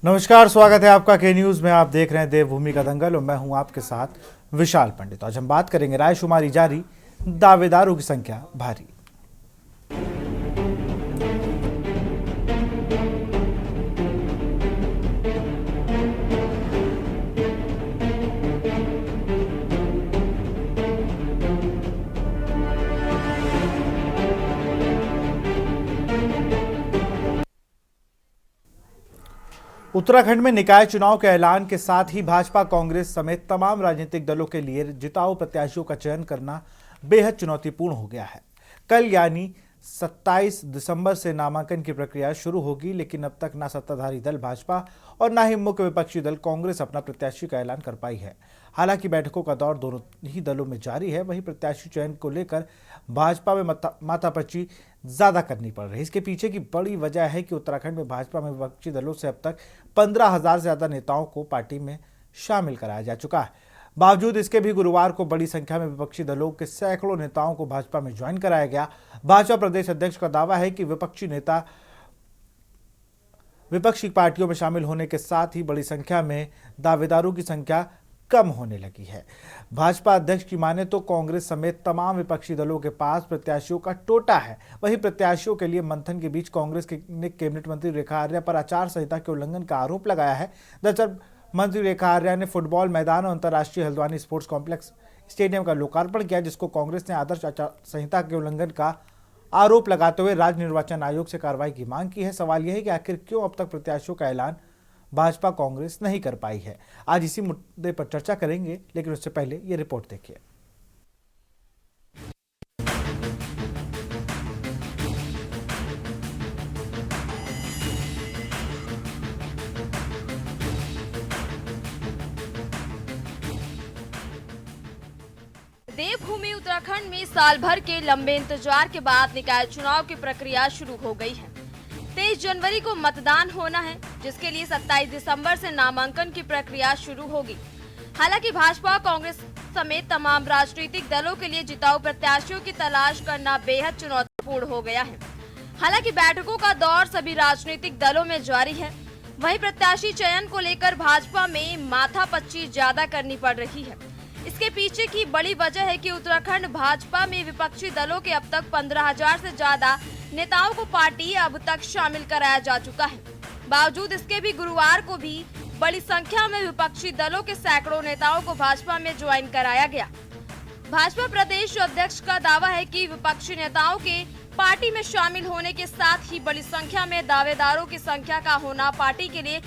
नमस्कार, स्वागत है आपका के न्यूज में। आप देख रहे हैं देवभूमि का दंगल और मैं हूं आपके साथ विशाल पंडित। आज हम बात करेंगे रायशुमारी जारी, दावेदारों की संख्या भारी। उत्तराखंड में निकाय चुनाव के ऐलान के साथ ही भाजपा, कांग्रेस समेत तमाम राजनीतिक दलों के लिए जिताऊ प्रत्याशियों का चयन करना बेहद चुनौतीपूर्ण हो गया है। कल यानी 27 दिसंबर से नामांकन की प्रक्रिया शुरू होगी, लेकिन अब तक ना सत्ताधारी दल भाजपा और ना ही मुख्य विपक्षी दल कांग्रेस अपना प्रत्याशी का ऐलान कर पाई है। हालांकि बैठकों का दौर दोनों ही दलों में जारी है। वहीं प्रत्याशी चयन को लेकर भाजपा में माथापच्ची ज्यादा करनी पड़ रही है। इसके पीछे की बड़ी वजह है कि उत्तराखंड में भाजपा में विपक्षी दलों से अब तक 15,000 से ज्यादा नेताओं को पार्टी में शामिल कराया जा चुका है। बावजूद इसके भी गुरुवार को बड़ी संख्या में विपक्षी दलों के सैकड़ों नेताओं को भाजपा में ज्वाइन कराया गया। भाजपा प्रदेश अध्यक्ष का दावा है कि विपक्षी नेता विपक्षी पार्टियों में शामिल होने के साथ ही बड़ी संख्या में दावेदारों की संख्या कम होने लगी है। भाजपा अध्यक्ष की माने तो कांग्रेस समेत तमाम विपक्षी दलों के पास प्रत्याशियों का टोटा है। वहीं प्रत्याशियों के लिए मंथन के बीच कांग्रेस ने कैबिनेट मंत्री रेखा आर्या पर आचार संहिता के उल्लंघन का आरोप लगाया है। दरअसल मंत्री रेखा आर्या ने फुटबॉल मैदान और अंतर्राष्ट्रीय हल्द्वानी स्पोर्ट्स कॉम्प्लेक्स स्टेडियम का लोकार्पण किया, जिसको कांग्रेस ने आदर्श आचार संहिता के उल्लंघन का आरोप लगाते हुए राज्य निर्वाचन आयोग से कार्रवाई की मांग की है। सवाल यह है कि आखिर क्यों अब तक प्रत्याशियों का ऐलान भाजपा कांग्रेस नहीं कर पाई है। आज इसी मुद्दे पर चर्चा करेंगे, लेकिन उससे पहले ये रिपोर्ट देखिए। देवभूमि उत्तराखंड में साल भर के लंबे इंतजार के बाद निकाय चुनाव की प्रक्रिया शुरू हो गई है। 23 जनवरी को मतदान होना है, जिसके लिए 27 दिसंबर से नामांकन की प्रक्रिया शुरू होगी। हालांकि भाजपा, कांग्रेस समेत तमाम राजनीतिक दलों के लिए जिताऊ प्रत्याशियों की तलाश करना बेहद चुनौतीपूर्ण हो गया है। हालांकि बैठकों का दौर सभी राजनीतिक दलों में जारी है। वहीं प्रत्याशी चयन को लेकर भाजपा में माथापच्ची ज्यादा करनी पड़ रही है। इसके पीछे की बड़ी वजह है कि उत्तराखंड भाजपा में विपक्षी दलों के अब तक 15,000 से ज्यादा नेताओं को पार्टी अब तक शामिल कराया जा चुका है। बावजूद इसके भी गुरुवार को भी बड़ी संख्या में विपक्षी दलों के सैकड़ों नेताओं को भाजपा में ज्वाइन कराया गया। भाजपा प्रदेश अध्यक्ष का दावा है कि विपक्षी नेताओं के पार्टी में शामिल होने के साथ ही बड़ी संख्या में दावेदारों की संख्या का होना पार्टी के लिए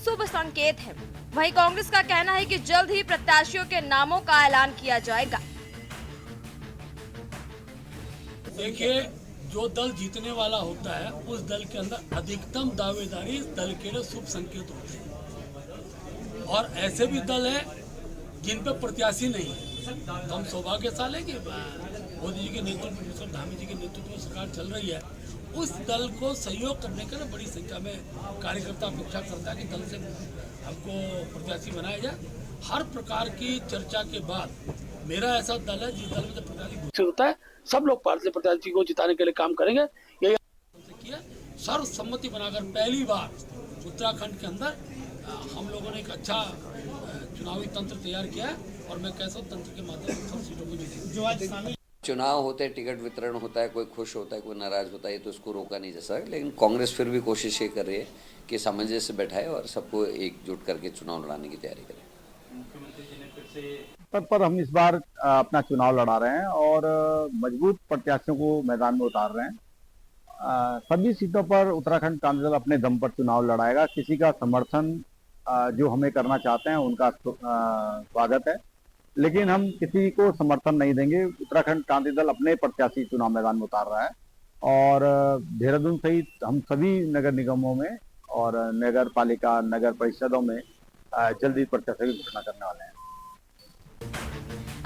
शुभ संकेत है। वहीं कांग्रेस का कहना है कि जल्द ही प्रत्याशियों के नामों का ऐलान किया जाएगा। देखिए, जो दल जीतने वाला होता है उस दल के अंदर अधिकतम दावेदारी दल के लिए शुभ संकेत होते हैं, और ऐसे भी दल हैं जिन पर प्रत्याशी नहीं है। तो हम सौभाग्यशाली है कि मोदी जी के नेतृत्व में, धामी जी के नेतृत्व में सरकार चल रही है। उस दल को सहयोग करने के लिए बड़ी संख्या में कार्यकर्ता अपेक्षा करता है कि दल से हमको प्रत्याशी बनाया जाए। हर प्रकार की चर्चा के बाद मेरा ऐसा दल है जिस दल में प्रत्याशी घोषित होता है, सब लोग पार्टी से प्रत्याशी को जिताने के लिए काम करेंगे। यही किया, सर्वसम्मति बनाकर पहली बार उत्तराखंड के अंदर हम लोगों ने एक अच्छा चुनावी तंत्र तैयार किया है, और मैं कैसा तंत्र के माध्यम से सब सीटों को जीतेंगे। चुनाव होते हैं, टिकट वितरण होता है, कोई खुश होता है, कोई नाराज होता है, तो उसको रोका नहीं जा सकता। लेकिन कांग्रेस फिर भी कोशिश ये कर रही है कि सामंजस्य से बैठाए और सबको एकजुट करके चुनाव लड़ाने की तैयारी करें। पर हम इस बार अपना चुनाव लड़ा रहे हैं और मजबूत प्रत्याशियों को मैदान में उतार रहे हैं। सभी सीटों पर उत्तराखंड कांग्रेस दल अपने दम पर चुनाव लड़ाएगा। किसी का समर्थन जो हमें करना चाहते हैं उनका स्वागत है, लेकिन हम किसी को समर्थन नहीं देंगे। उत्तराखंड कांग्रेस दल अपने प्रत्याशी चुनाव मैदान में उतार रहा है, और देहरादून सहित हम सभी नगर निगमों में और नगर पालिका, नगर परिषदों में जल्दी प्रत्याशी की घोषणा करने वाले हैं।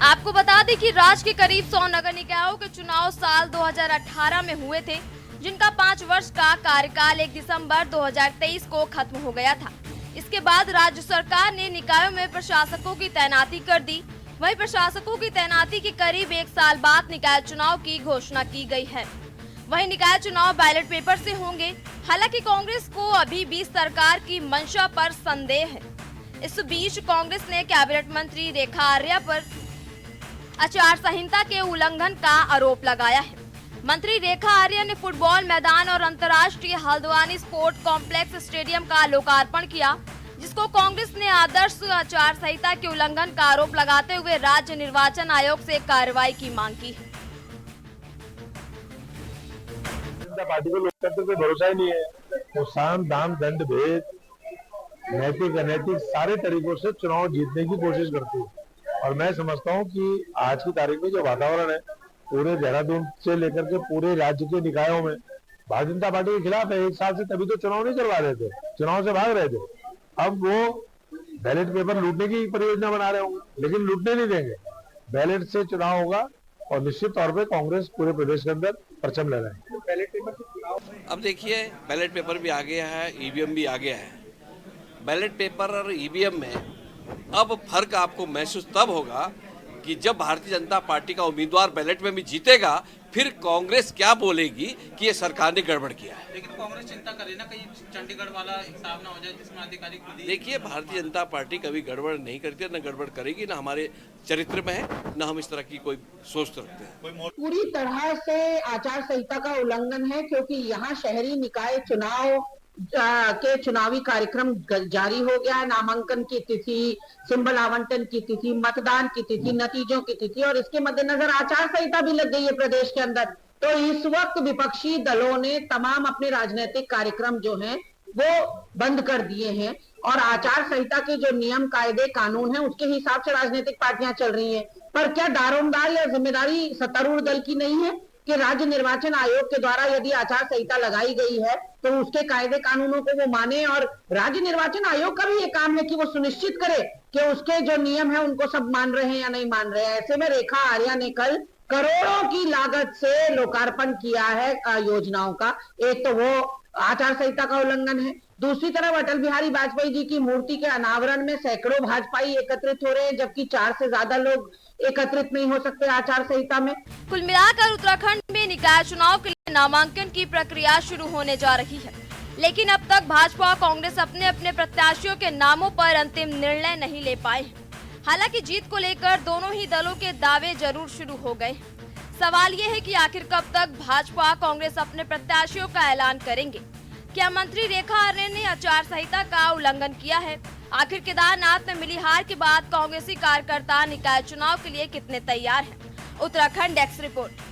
आपको बता दें कि राज्य के करीब 100 नगर निकायों के चुनाव साल 2018 में हुए थे, जिनका 5 वर्ष का कार्यकाल 1 दिसंबर 2023 को खत्म हो गया था। इसके बाद राज्य सरकार ने निकायों में प्रशासकों की तैनाती कर दी। वहीं प्रशासकों की तैनाती के करीब 1 साल बाद निकाय चुनाव की घोषणा की गई है। वहीं निकाय चुनाव बैलेट पेपर से होंगे। हालांकि कांग्रेस को अभी भी सरकार की मंशा पर संदेह है। इस बीच कांग्रेस ने कैबिनेट मंत्री रेखा आर्या पर आचार संहिता के उल्लंघन का आरोप लगाया है। मंत्री रेखा आर्या ने फुटबॉल मैदान और अंतर्राष्ट्रीय हल्द्वानी स्पोर्ट कॉम्प्लेक्स स्टेडियम का लोकार्पण किया, जिसको कांग्रेस ने आदर्श आचार संहिता के उल्लंघन का आरोप लगाते हुए राज्य निर्वाचन आयोग से कार्रवाई की मांग की है। पार्टी को लोकतंत्र पे भरोसा ही नहीं है। वो साम दाम दंड भेद नैतिक अनैतिक सारे तरीकों से चुनाव जीतने की कोशिश करती है। और मैं समझता हूँ कि आज की तारीख में जो वातावरण है पूरे देहरादून से लेकर के पूरे राज्य के निकायों में भारतीय जनता पार्टी के खिलाफ है। 1 साल से तभी तो चुनाव नहीं करवा रहे थे, चुनाव से भाग रहे थे। अब वो बैलेट पेपर लूटने की परियोजना बना रहे होंगे, लेकिन लूटने नहीं देंगे। बैलेट से चुनाव होगा और निश्चित तौर पे कांग्रेस पूरे प्रदेश के अंदर परचम ले रहे हैं। बैलेट पेपर से चुनाव अब देखिए, बैलेट पेपर भी आ गया है, ईवीएम भी आ गया है। बैलेट पेपर और ईवीएम में अब फर्क आपको महसूस तब होगा कि जब भारतीय जनता पार्टी का उम्मीदवार बैलेट में भी जीतेगा, फिर कांग्रेस क्या बोलेगी कि ये सरकार ने गड़बड़ किया है। लेकिन कांग्रेस चिंता करे ना कहीं चंडीगढ़ वाला हिसाब ना हो जाए जिसमें अधिकारी खुद ही। देखिए, भारतीय जनता पार्टी कभी गड़बड़ नहीं करती है, न गड़बड़ करेगी, न हमारे चरित्र में है, न हम इस तरह की कोई सोच रखते हैं। पूरी तरह से आचार संहिता का उल्लंघन है, क्योंकि यहाँ शहरी निकाय चुनाव के चुनावी कार्यक्रम जारी हो गया है। नामांकन की तिथि, सिंबल आवंटन की तिथि, मतदान की तिथि, नतीजों की तिथि, और इसके मद्देनजर आचार संहिता भी लग गई है प्रदेश के अंदर। तो इस वक्त विपक्षी दलों ने तमाम अपने राजनीतिक कार्यक्रम जो हैं वो बंद कर दिए हैं और आचार संहिता के जो नियम कायदे कानून हैं उसके हिसाब से राजनीतिक पार्टियां चल रही हैं। पर क्या दारोमदार या जिम्मेदारी सत्तारूढ़ दल की नहीं है कि राज्य निर्वाचन आयोग के द्वारा यदि आचार संहिता लगाई गई है तो उसके कायदे कानूनों को वो माने, और राज्य निर्वाचन आयोग का भी ये काम है कि वो सुनिश्चित करे कि उसके जो नियम है उनको सब मान रहे हैं या नहीं मान रहे हैं। ऐसे में रेखा आर्या ने कल करोड़ों की लागत से लोकार्पण किया है योजनाओं का। एक तो वो आचार संहिता का उल्लंघन है, दूसरी तरफ अटल बिहारी वाजपेयी जी की मूर्ति के अनावरण में सैकड़ों भाजपाई एकत्रित हो रहे हैं, जबकि 4 से ज्यादा लोग एकत्रित नहीं हो सकते आचार संहिता में। कुल मिलाकर उत्तराखंड में निकाय चुनाव के लिए नामांकन की प्रक्रिया शुरू होने जा रही है, लेकिन अब तक भाजपा और कांग्रेस अपने अपने प्रत्याशियों के नामों पर अंतिम निर्णय नहीं ले पाए हैं। हालांकि जीत को लेकर दोनों ही दलों के दावे जरूर शुरू हो गए। सवाल ये है कि आखिर कब तक भाजपा कांग्रेस अपने प्रत्याशियों का ऐलान करेंगे। क्या मंत्री रेखा आर्या ने आचार संहिता का उल्लंघन किया है? आखिर केदारनाथ में मिली हार के बाद कांग्रेसी कार्यकर्ता निकाय चुनाव के लिए कितने तैयार हैं? Uttarakhand desk report.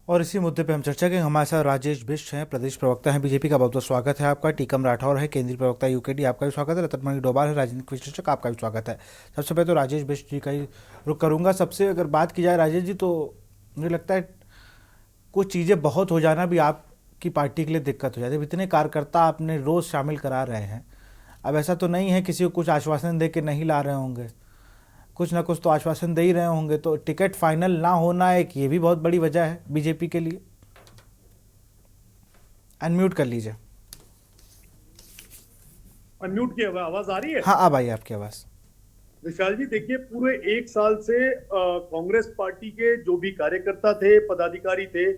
और इसी मुद्दे पे हम चर्चा करेंगे। हमारे साथ राजेश बिष्ट हैं, प्रदेश प्रवक्ता हैं बीजेपी का। बहुत बहुत स्वागत है आपका। टीकम राठौर है, केंद्रीय प्रवक्ता यूकेडी, आपका भी स्वागत है। रतनमणि डोभाल है, राजनीतिक विश्लेषक, आपका भी स्वागत है। सबसे पहले तो राजेश बिष्ट जी का ही रुख करूंगा। सबसे अगर बात की जाए राजेश जी, तो मुझे लगता है कुछ चीज़ें बहुत हो जाना भी आपकी पार्टी के लिए दिक्कत हो जाती है। इतने कार्यकर्ता आपने रोज़ शामिल करा रहे हैं, अब ऐसा तो नहीं है किसी को कुछ आश्वासन दे के नहीं ला रहे होंगे, कुछ ना कुछ तो आश्वासन दे ही रहे होंगे। तो टिकट फाइनल ना होना एक ये भी बहुत बड़ी वजह है बीजेपी के लिए। अनम्यूट कर लीजिए। अनम्यूट की आवाज आ रही है? हाँ, अब आई आपकी आवाज। विशाल जी, देखिए, पूरे 1 साल से कांग्रेस पार्टी के जो भी कार्यकर्ता थे, पदाधिकारी थे,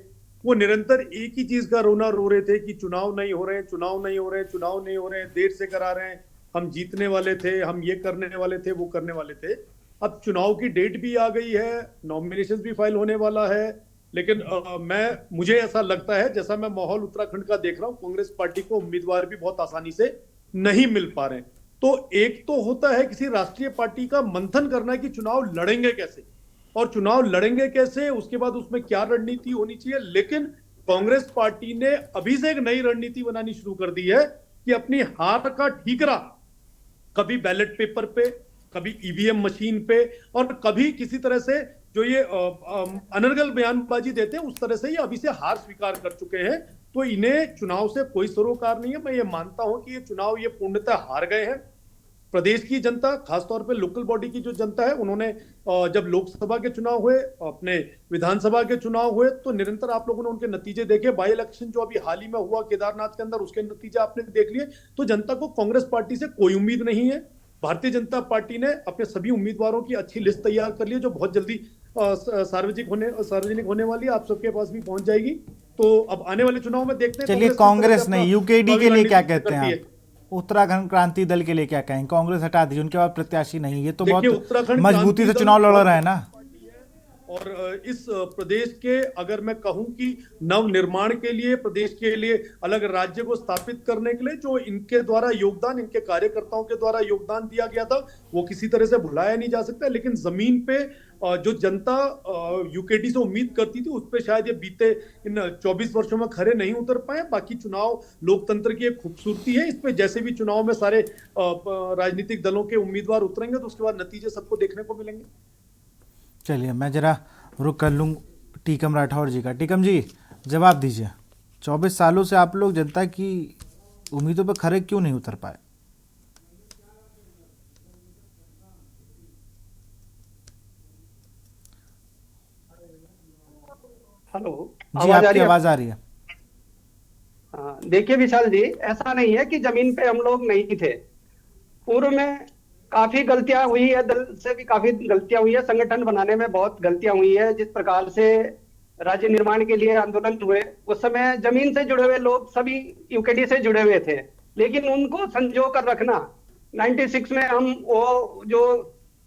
वो निरंतर एक ही चीज का रोना रो रहे थे कि चुनाव नहीं हो रहे हैं, चुनाव नहीं हो रहे हैं, चुनाव नहीं हो रहे हैं, देर से करा रहे हैं, हम जीतने वाले थे, हम ये करने वाले थे, वो करने वाले थे। अब चुनाव की डेट भी आ गई है, नॉमिनेशन भी फाइल होने वाला है, लेकिन मुझे ऐसा लगता है, जैसा मैं माहौल उत्तराखंड का देख रहा हूँ, कांग्रेस पार्टी को उम्मीदवार भी बहुत आसानी से नहीं मिल पा रहे हैं। तो एक तो होता है किसी राष्ट्रीय पार्टी का मंथन करना कि चुनाव लड़ेंगे कैसे, और चुनाव लड़ेंगे कैसे, उसके बाद उसमें क्या रणनीति होनी चाहिए। लेकिन कांग्रेस पार्टी ने अभी से एक नई रणनीति बनानी शुरू कर दी है कि अपनी हार का ठीकरा कभी बैलेट पेपर पे, कभी ईवीएम मशीन पे, और कभी किसी तरह से जो ये अनर्गल बयानबाजी देते हैं उस तरह से ये अभी से हार स्वीकार कर चुके हैं। तो इन्हें चुनाव से कोई सरोकार नहीं है। मैं ये मानता हूं कि ये चुनाव ये पूर्णतः हार गए हैं। प्रदेश की जनता, खासतौर पे लोकल बॉडी की जो जनता है, उन्होंने जब लोकसभा के चुनाव हुए, अपने विधानसभा के चुनाव हुए, तो निरंतर आप लोगों ने उनके नतीजे देखे। बाई इलेक्शन जो अभी हाल ही में हुआ केदारनाथ के अंदर, उसके नतीजे आपने देख लिए। तो जनता को कांग्रेस पार्टी से कोई उम्मीद नहीं है। भारतीय जनता पार्टी ने अपने सभी उम्मीदवारों की अच्छी लिस्ट तैयार कर ली है, जो बहुत जल्दी सार्वजनिक होने वाली है, आप सबके पास भी पहुंच जाएगी। तो अब आने वाले चुनाव में देखते हैं चलिए, किस तरह से कांग्रेस अपना नहीं, यूकेडी के लिए रणनीति क्या कहते करती हैं है। आप? उत्तराखंड क्रांति दल के लिए क्या कहें? कांग्रेस हटा दीजिए, उनके बाद प्रत्याशी नहीं, ये तो देखिए, बहुत उत्तराखंड मजबूती से क्रांति चुनाव दल लड़ रहे हैं ना। और इस प्रदेश के, अगर मैं कहूं कि नव निर्माण के लिए, प्रदेश के लिए अलग राज्य को स्थापित करने के लिए जो इनके द्वारा योगदान, इनके कार्यकर्ताओं के द्वारा योगदान दिया गया था, वो किसी तरह से भुलाया नहीं जा सकता। लेकिन जमीन पे जो जनता यूकेडी से उम्मीद करती थी, उस पर शायद ये बीते इन 24 वर्षों में खरे नहीं उतर पाए। बाकी चुनाव लोकतंत्र की एक खूबसूरती है, इस पे जैसे भी चुनाव में सारे राजनीतिक दलों के उम्मीदवार उतरेंगे तो उसके बाद नतीजे सबको देखने को मिलेंगे। चलिए, मैं जरा रुक कर लूँ टीकम राठौर जी का। टीकम जी, जवाब दीजिए, 24 सालों से आप लोग जनता की उम्मीदों पर खरे क्यों नहीं उतर पाए? हेलो, जी, आपकी आवाज आ रही है। देखिए विशाल जी, ऐसा नहीं है कि जमीन पे हम लोग नहीं थे। पूर्व में काफी गलतियां हुई है, दल से भी काफी गलतियां हुई है, संगठन बनाने में बहुत गलतियां हुई है। जिस प्रकार से राज्य निर्माण के लिए आंदोलन हुए, उस समय जमीन से जुड़े हुए लोग सभी यूकेडी से जुड़े हुए थे, लेकिन उनको संजो कर रखना। 96 में हम वो जो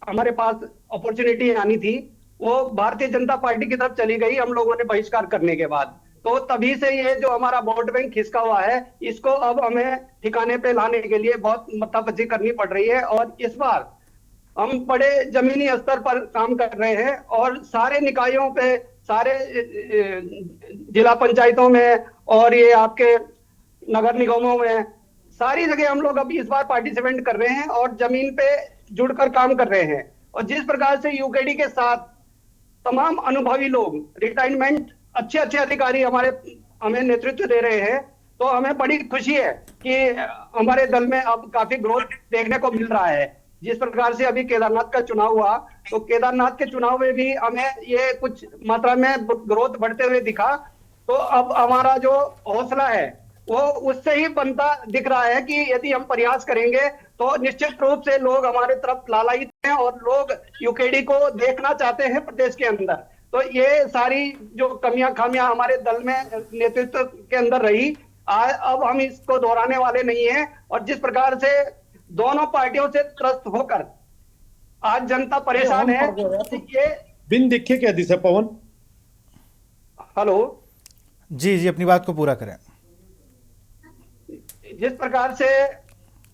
हमारे पास अपॉर्चुनिटी आनी थी, वो भारतीय जनता पार्टी की तरफ चली गई, हम लोगों ने बहिष्कार करने के बाद। तो तभी से ये जो हमारा वोट बैंक खिसका हुआ है, इसको अब हमें ठिकाने पे लाने के लिए बहुत मत्तापच्ची करनी पड़ रही है। और इस बार हम बड़े जमीनी स्तर पर काम कर रहे हैं और सारे निकायों पे, सारे जिला पंचायतों में और ये आपके नगर निगमों में, सारी जगह हम लोग अभी इस बार पार्टिसिपेट कर रहे हैं और जमीन पे जुड़कर काम कर रहे हैं। और जिस प्रकार से यूकेडी के साथ तमाम अनुभवी लोग, रिटायरमेंट अच्छे अच्छे अधिकारी हमें नेतृत्व दे रहे हैं, तो हमें बड़ी खुशी है कि हमारे दल में अब काफी ग्रोथ देखने को मिल रहा है। जिस प्रकार से अभी केदारनाथ का चुनाव हुआ, तो केदारनाथ के चुनाव में भी हमें ये कुछ मात्रा में ग्रोथ बढ़ते हुए दिखा। तो अब हमारा जो हौसला है वो उससे ही बनता दिख रहा है कि यदि हम प्रयास करेंगे तो निश्चित रूप से लोग हमारे तरफ लालायित हैं और लोग यूकेडी को देखना चाहते हैं प्रदेश के अंदर। तो ये सारी जो कमियां खामियां हमारे दल में नेतृत्व के अंदर रही, अब हम इसको दोहराने वाले नहीं हैं। और जिस प्रकार से दोनों पार्टियों से त्रस्त होकर आज जनता परेशान है, ये बिन देखे क्या दिशा पवन। हेलो जी जी, अपनी बात को पूरा करें। जिस प्रकार से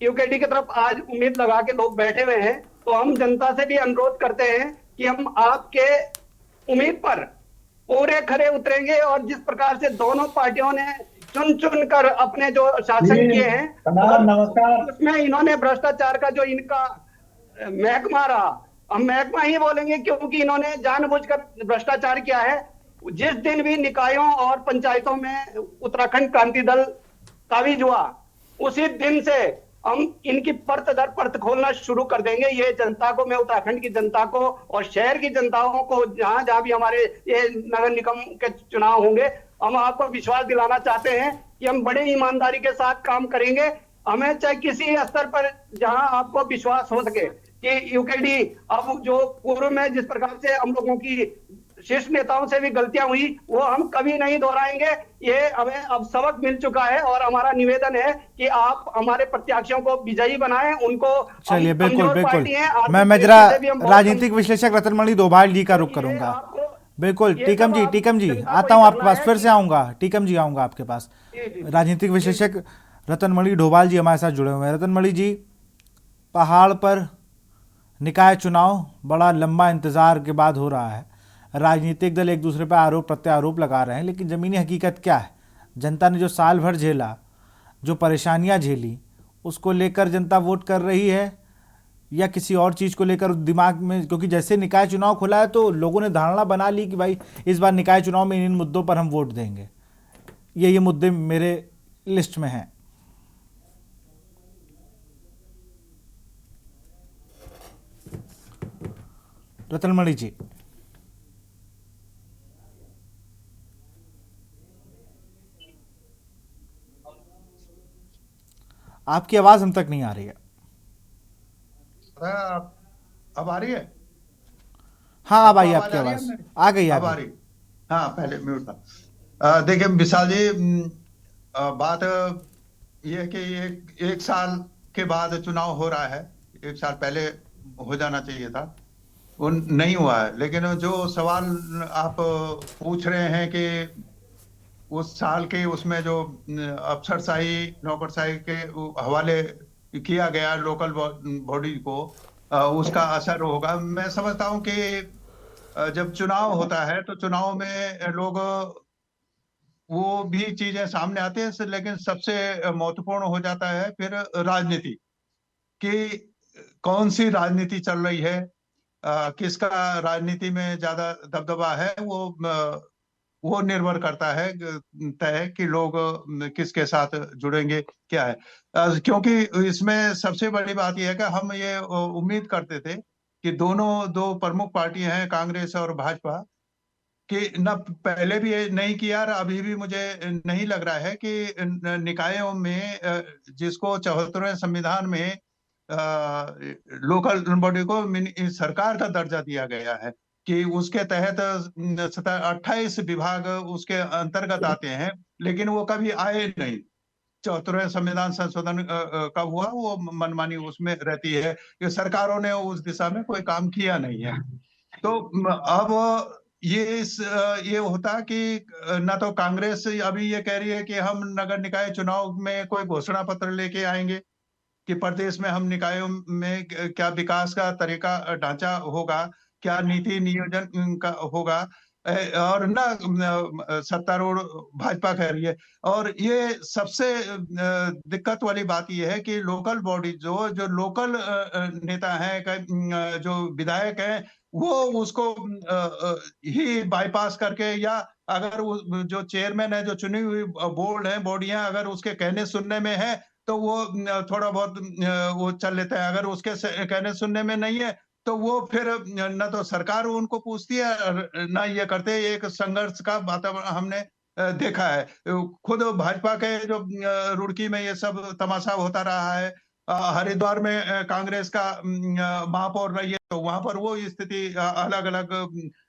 यूकेडी की तरफ आज उम्मीद लगा के लोग बैठे हुए हैं, तो हम जनता से भी अनुरोध करते हैं कि हम आपके उम्मीद पर पूरे खरे उतरेंगे। और जिस प्रकार से दोनों पार्टियों ने चुन चुन कर अपने जो शासन किए हैं, नमस्कार, उसमें इन्होंने भ्रष्टाचार का जो इनका महकमा रहा, हम महकमा ही बोलेंगे क्योंकि इन्होंने जानबूझकर भ्रष्टाचार किया है। जिस दिन भी निकायों और पंचायतों में उत्तराखंड क्रांति दल काबिज हुआ, उसी दिन से हम इनकी परत दर परत खोलना शुरू कर देंगे। ये जनता को, मैं उत्तराखंड की जनता को और शहर की जनताओं को, जहां जहां भी हमारे ये नगर निगम के चुनाव होंगे, हम आपको विश्वास दिलाना चाहते हैं कि हम बड़े ईमानदारी के साथ काम करेंगे। हमें चाहे किसी स्तर पर जहां आपको विश्वास हो सके कि यूकेडी अब जो पूर्व में जिस प्रकार से हम लोगों की शीर्ष नेताओं से भी गलतियां हुई, वो हम कभी नहीं दोहराएंगे। ये हमें अब सबक मिल चुका है और हमारा निवेदन है कि आप हमारे प्रत्याशियों को विजयी बनाएं, उनको। चलिए, बिल्कुल बिल्कुल, मैं जरा राजनीतिक विश्लेषक रतनमणि डोभाल जी का रुख करूंगा। बिल्कुल, टीकम जी आता हूं आपके पास, फिर से आऊंगा। टीकम जी, आऊंगा आपके पास। राजनीतिक विश्लेषक रतनमणि डोभाल जी हमारे साथ जुड़े हुए हैं। रतनमणि जी, पहाड़ पर निकाय चुनाव बड़ा लंबा इंतजार के बाद हो रहा है, राजनीतिक दल एक दूसरे पर आरोप प्रत्यारोप लगा रहे हैं, लेकिन ज़मीनी हकीकत क्या है? जनता ने जो साल भर झेला, जो परेशानियां झेली, उसको लेकर जनता वोट कर रही है या किसी और चीज़ को लेकर दिमाग में? क्योंकि जैसे निकाय चुनाव खुला है तो लोगों ने धारणा बना ली कि भाई इस बार निकाय चुनाव में इन मुद्दों पर हम वोट देंगे। ये मुद्दे मेरे लिस्ट में हैं। रतनमणि जी, आपकी आवाज हम तक नहीं आ रही है। अब आ रही है? हाँ, अब आई आपको आपकी आवाज आ रही है आवाज, मेरी? आ गई आ अब आ गई। रही? हाँ, पहले म्यूट था। देखिए विशाल जी, बात ये है कि एक साल के बाद चुनाव हो रहा है। एक साल पहले हो जाना चाहिए था, वो नहीं हुआ है। लेकिन जो सवाल आप पूछ रहे हैं कि उस साल के उसमें जो अफसरशाही नौकरशाही के हवाले किया गया लोकल बॉडी को, उसका असर होगा। मैं समझता हूं कि जब चुनाव होता है तो चुनाव में लोग वो भी चीजें सामने आती है, लेकिन सबसे महत्वपूर्ण हो जाता है फिर राजनीति कि कौन सी राजनीति चल रही है, किसका राजनीति में ज्यादा दबदबा है, वो निर्भर करता है तय कि लोग किसके साथ जुड़ेंगे क्या है। क्योंकि इसमें सबसे बड़ी बात यह है कि हम ये उम्मीद करते थे कि दो प्रमुख पार्टियां हैं कांग्रेस और भाजपा, कि न पहले भी ये नहीं किया और अभी भी मुझे नहीं लग रहा है कि निकायों में जिसको 74वें संविधान में लोकल बॉडी को सरकार का दर्जा दिया गया है कि उसके तहत 28 विभाग उसके अंतर्गत आते हैं, लेकिन वो कभी आए नहीं। 74वें संविधान संशोधन का हुआ, वो मनमानी उसमें रहती है कि सरकारों ने उस दिशा में कोई काम किया नहीं है। तो अब ये होता कि ना तो कांग्रेस अभी ये कह रही है कि हम नगर निकाय चुनाव में कोई घोषणा पत्र लेके आएंगे कि प्रदेश में हम निकायों में क्या विकास का तरीका ढांचा होगा, क्या नीति नियोजन का होगा, और ना सत्तारूढ़ भाजपा कह रही है। और ये सबसे दिक्कत वाली बात यह है कि लोकल बॉडी जो लोकल नेता हैं, जो विधायक हैं, वो उसको ही बाईपास करके, या अगर जो चेयरमैन है, जो चुनी हुई बोर्ड है, बॉडियां अगर उसके कहने सुनने में है तो वो थोड़ा बहुत वो चल लेता है। अगर उसके कहने सुनने में नहीं है तो वो फिर न तो सरकार उनको पूछती है ना ये करते। एक संघर्ष का वातावरण हमने देखा है। खुद भाजपा के जो रुड़की में ये सब तमाशा होता रहा है, हरिद्वार में कांग्रेस का महापौर रही है तो वहां पर वो स्थिति अलग अलग,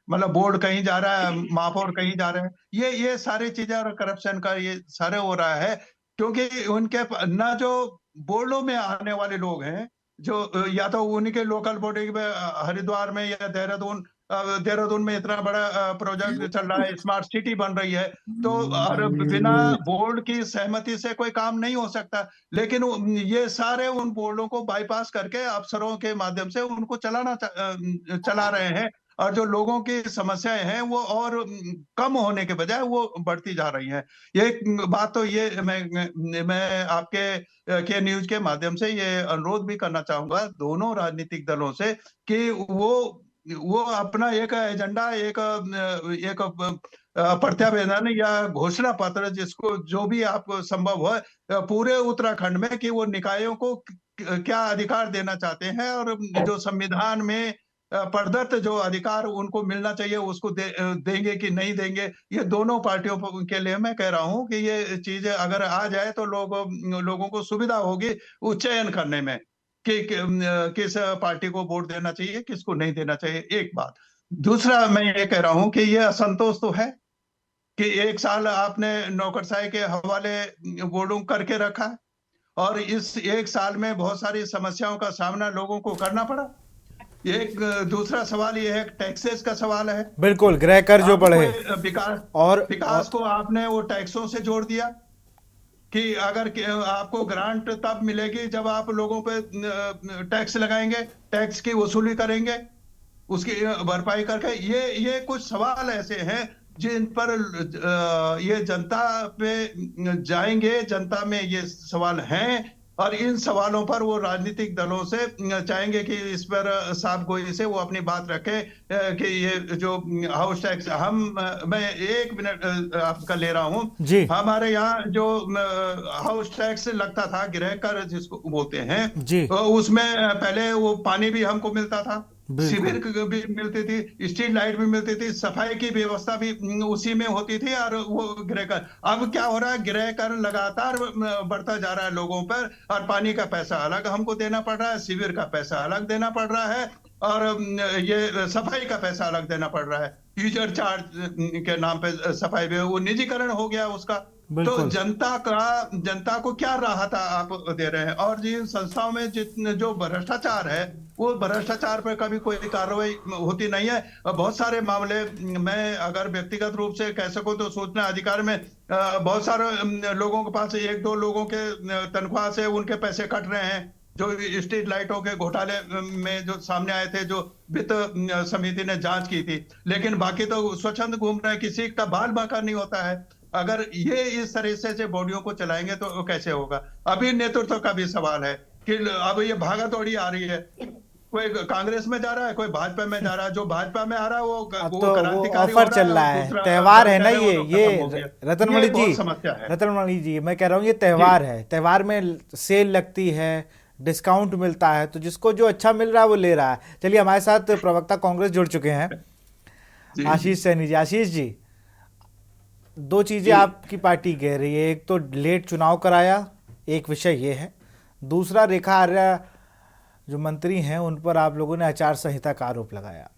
मतलब बोर्ड कहीं जा रहा है, महापौर कहीं जा रहे हैं। ये सारी चीजें और करप्शन का ये सारे हो रहा है क्योंकि उनके ना जो बोर्डों में आने वाले लोग हैं, जो या तो उन्हीं के लोकल बॉडी में हरिद्वार में या देहरादून में इतना बड़ा प्रोजेक्ट चल रहा है, स्मार्ट सिटी बन रही है, तो और बिना बोर्ड की सहमति से कोई काम नहीं हो सकता। लेकिन ये सारे उन बोर्डों को बाईपास करके अफसरों के माध्यम से उनको चला रहे हैं, और जो लोगों की समस्याएं हैं वो और कम होने के बजाय वो बढ़ती जा रही हैं। ये बात तो ये मैं आपके के न्यूज के माध्यम से ये अनुरोध भी करना चाहूंगा दोनों राजनीतिक दलों से कि वो अपना एक एजेंडा, एक प्रत्यावेदन या घोषणा पत्र, जिसको जो भी आपको संभव हो पूरे उत्तराखंड में, कि वो निकायों को क्या अधिकार देना चाहते हैं और जो संविधान में प्रदत्त जो अधिकार उनको मिलना चाहिए उसको देंगे कि नहीं देंगे। ये दोनों पार्टियों के लिए मैं कह रहा हूं कि ये चीज अगर आ जाए तो लोगों को सुविधा होगी चयन करने में कि किस पार्टी को वोट देना चाहिए, किसको नहीं देना चाहिए। एक बात। दूसरा, मैं ये कह रहा हूं कि ये असंतोष तो है कि एक साल आपने नौकरशाही के हवाले बोर्डों करके रखा है और इस एक साल में बहुत सारी समस्याओं का सामना लोगों को करना पड़ा। एक दूसरा सवाल ये है, टैक्सेस का सवाल है। बिल्कुल, गृह कर जो बढ़े और विकास को आपने वो टैक्सों से जोड़ दिया कि अगर आपको ग्रांट तब मिलेगी जब आप लोगों पे टैक्स लगाएंगे, टैक्स की वसूली करेंगे, उसकी भरपाई करके। ये कुछ सवाल ऐसे हैं जिन पर ये जनता पे जाएंगे, जनता में ये सवाल हैं और इन सवालों पर वो राजनीतिक दलों से चाहेंगे कि इस पर साफ गोई से वो अपनी बात रखें कि ये जो हाउस टैक्स, मैं 1 मिनट आपका ले रहा हूं जी। हमारे यहाँ जो हाउस टैक्स लगता था, गृह कर जिसको बोलते हैं जी, उसमें पहले वो पानी भी हमको मिलता था शिविर भी मिलती थी, स्ट्रीट लाइट भी मिलती थी, सफाई की व्यवस्था भी उसी में होती थी। और वो गृह कर, अब क्या हो रहा है, गृह कर लगातार बढ़ता जा रहा है लोगों पर, और पानी का पैसा अलग हमको देना पड़ रहा है, शिविर का पैसा अलग देना पड़ रहा है, और ये सफाई का पैसा अलग देना पड़ रहा है। यूजर चार्ज के नाम पे सफाई में वो निजीकरण हो गया उसका। तो जनता को क्या राहत आप दे रहे हैं? और जिन संस्थाओं में जितने जो भ्रष्टाचार है, वो भ्रष्टाचार पर कभी कोई कार्रवाई होती नहीं है। बहुत सारे मामले, मैं अगर व्यक्तिगत रूप से कह सकूं तो सूचना अधिकार में बहुत सारे लोगों के पास 1-2 लोगों के तनख्वाह से उनके पैसे कट रहे हैं, जो स्ट्रीट लाइटों के घोटाले में जो सामने आए थे, जो वित्त समिति ने जांच की थी। लेकिन बाकी तो स्वच्छंद घूम रहे हैं, किसी का बाल बांका नहीं होता है। अगर ये इस तरह से बॉडियों को चलाएंगे तो कैसे होगा? अभी नेतृत्व का भी सवाल है कि अब ये भागा दौड़ी आ रही है, कोई कांग्रेस में जा रहा है, कोई भाजपा में जा रहा है। जो भाजपा में आ रहा है वो क्रांतिकारी ऑफर चल रहा है, त्योहार है ना ये रतनमणि जी, समस्या है। रतनमणि जी, मैं कह रहा हूँ ये त्योहार है, त्योहार में सेल लगती है, डिस्काउंट मिलता है, तो जिसको जो अच्छा मिल रहा है वो ले रहा है। चलिए, हमारे साथ प्रवक्ता कांग्रेस जुड़ चुके हैं, आशीष सैनी जी। आशीष जी, 2 चीजें आपकी पार्टी कह रही है, एक तो लेट चुनाव कराया, एक विषय ये है, दूसरा रेखा आर्या जो मंत्री हैं उन पर आप लोगों ने आचार संहिता का आरोप लगाया।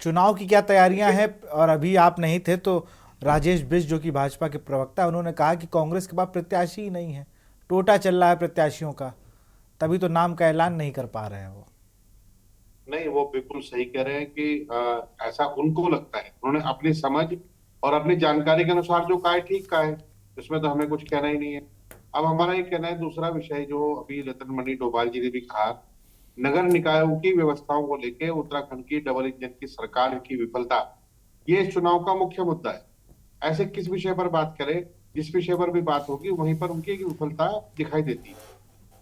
चुनाव की क्या तैयारियां हैं? और अभी आप नहीं थे तो राजेश बिष्ट जो कि भाजपा के प्रवक्ता, उन्होंने कहा कि कांग्रेस के पास प्रत्याशी ही नहीं है, टोटा चल रहा है प्रत्याशियों का, तभी तो नाम का ऐलान नहीं कर पा रहे हैं वो। नहीं, वो बिल्कुल सही कह रहे हैं कि ऐसा उनको लगता है। उन्होंने अपनी समझ और अपनी जानकारी के अनुसार जो कहा है ठीक कहा है, इसमें तो हमें कुछ कहना ही नहीं है। अब हमारा ये कहना है दूसरा विषय जो अभी रतनमणि डोभाल जी ने भी कहा, नगर निकायों की व्यवस्थाओं को लेकर उत्तराखंड की डबल इंजन की सरकार की विफलता, ये इस चुनाव का मुख्य मुद्दा है। ऐसे किस विषय पर बात करें, जिस विषय पर भी बात होगी वहीं पर उनकी एक विफलता दिखाई देती है।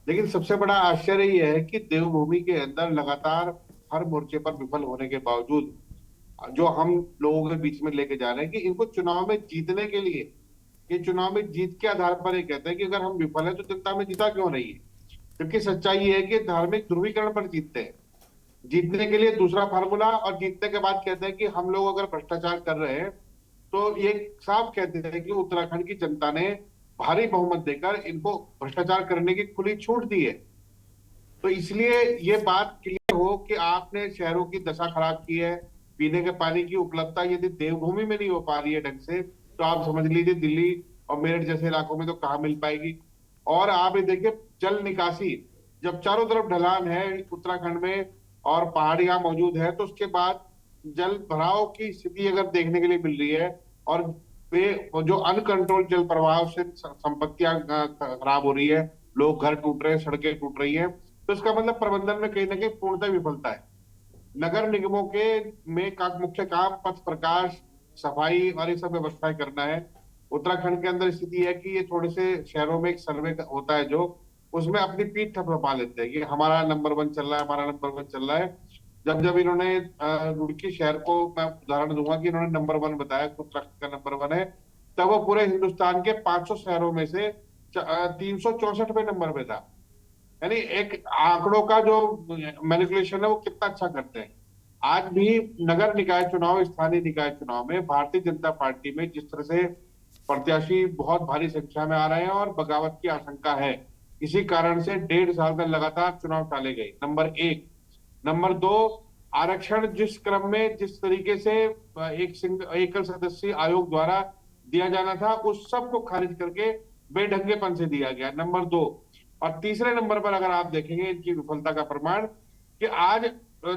लेकिन सबसे बड़ा आश्चर्य ये है कि देवभूमि के अंदर लगातार हर मोर्चे पर विफल होने के बावजूद जो हम लोगों के बीच में लेके जा रहे हैं कि इनको चुनाव में जीतने के लिए, ये चुनाव में जीत के आधार पर ये कहते हैं कि अगर हम विफल है तो जनता में जीता क्यों नहीं है? क्योंकि सच्चाई ये है कि धार्मिक ध्रुवीकरण पर जीतते हैं। जीतने के लिए दूसरा फार्मूला, और जीतने के बाद कहते हैं कि हम लोग अगर भ्रष्टाचार कर रहे हैं तो ये साफ कहते हैं कि उत्तराखंड की जनता ने भारी बहुमत देकर इनको भ्रष्टाचार करने की खुली छूट दी है। तो इसलिए ये बात क्लियर हो कि आपने शहरों की दशा खराब की है, पीने के पानी की उपलब्धता यदि देवभूमि में नहीं हो पा रही है ढंग से, तो आप समझ लीजिए दिल्ली और मेरठ जैसे इलाकों में तो कहाँ मिल पाएगी। और आप ये देखिए जल निकासी, जब चारों तरफ ढलान है उत्तराखंड में और पहाड़ियां मौजूद है, तो उसके बाद जल भराव की स्थिति अगर देखने के लिए मिल रही है और वे जो अनकंट्रोल जल प्रवाह से संपत्तियां खराब हो रही है, लोग घर टूट रहे हैं, सड़कें टूट रही है, तो इसका मतलब प्रबंधन में कहीं ना कहीं पूर्णतः विफलता है। नगर निगमों के में का मुख्य काम पथ प्रकाश, सफाई और ये सब व्यवस्थाएं करना है। उत्तराखंड के अंदर स्थिति है कि ये थोड़े से शहरों में एक सर्वे होता है जो उसमें अपनी पीठ थपथपा लेते हैं कि हमारा नंबर 1 चल रहा है, हमारा नंबर 1 चल रहा है। जब इन्होंने रुड़की शहर को मैं उदाहरण दूंगा कि इन्होंने नंबर 1 बताया, उत्तराखंड का नंबर 1 है, तब वो पूरे हिंदुस्तान के 500 शहरों में से 364वें नंबर पे था। यानी एक आंकड़ों का जो मैनिपुलेशन है वो कितना अच्छा करते हैं। आज भी नगर निकाय चुनाव, स्थानीय निकाय चुनाव में भारतीय जनता पार्टी में जिस तरह से प्रत्याशी बहुत भारी संख्या में आ रहे हैं और बगावत की आशंका है, इसी कारण से 1.5 साल तक लगातार चुनाव टाले गए। नंबर 1। नंबर 2, आरक्षण जिस क्रम में जिस तरीके से एकल सदस्यीय आयोग द्वारा दिया जाना था, उस सब को खारिज करके बेढंगेपन से दिया गया। नंबर 2। और तीसरे नंबर पर अगर आप देखेंगे इनकी विफलता का प्रमाण कि आज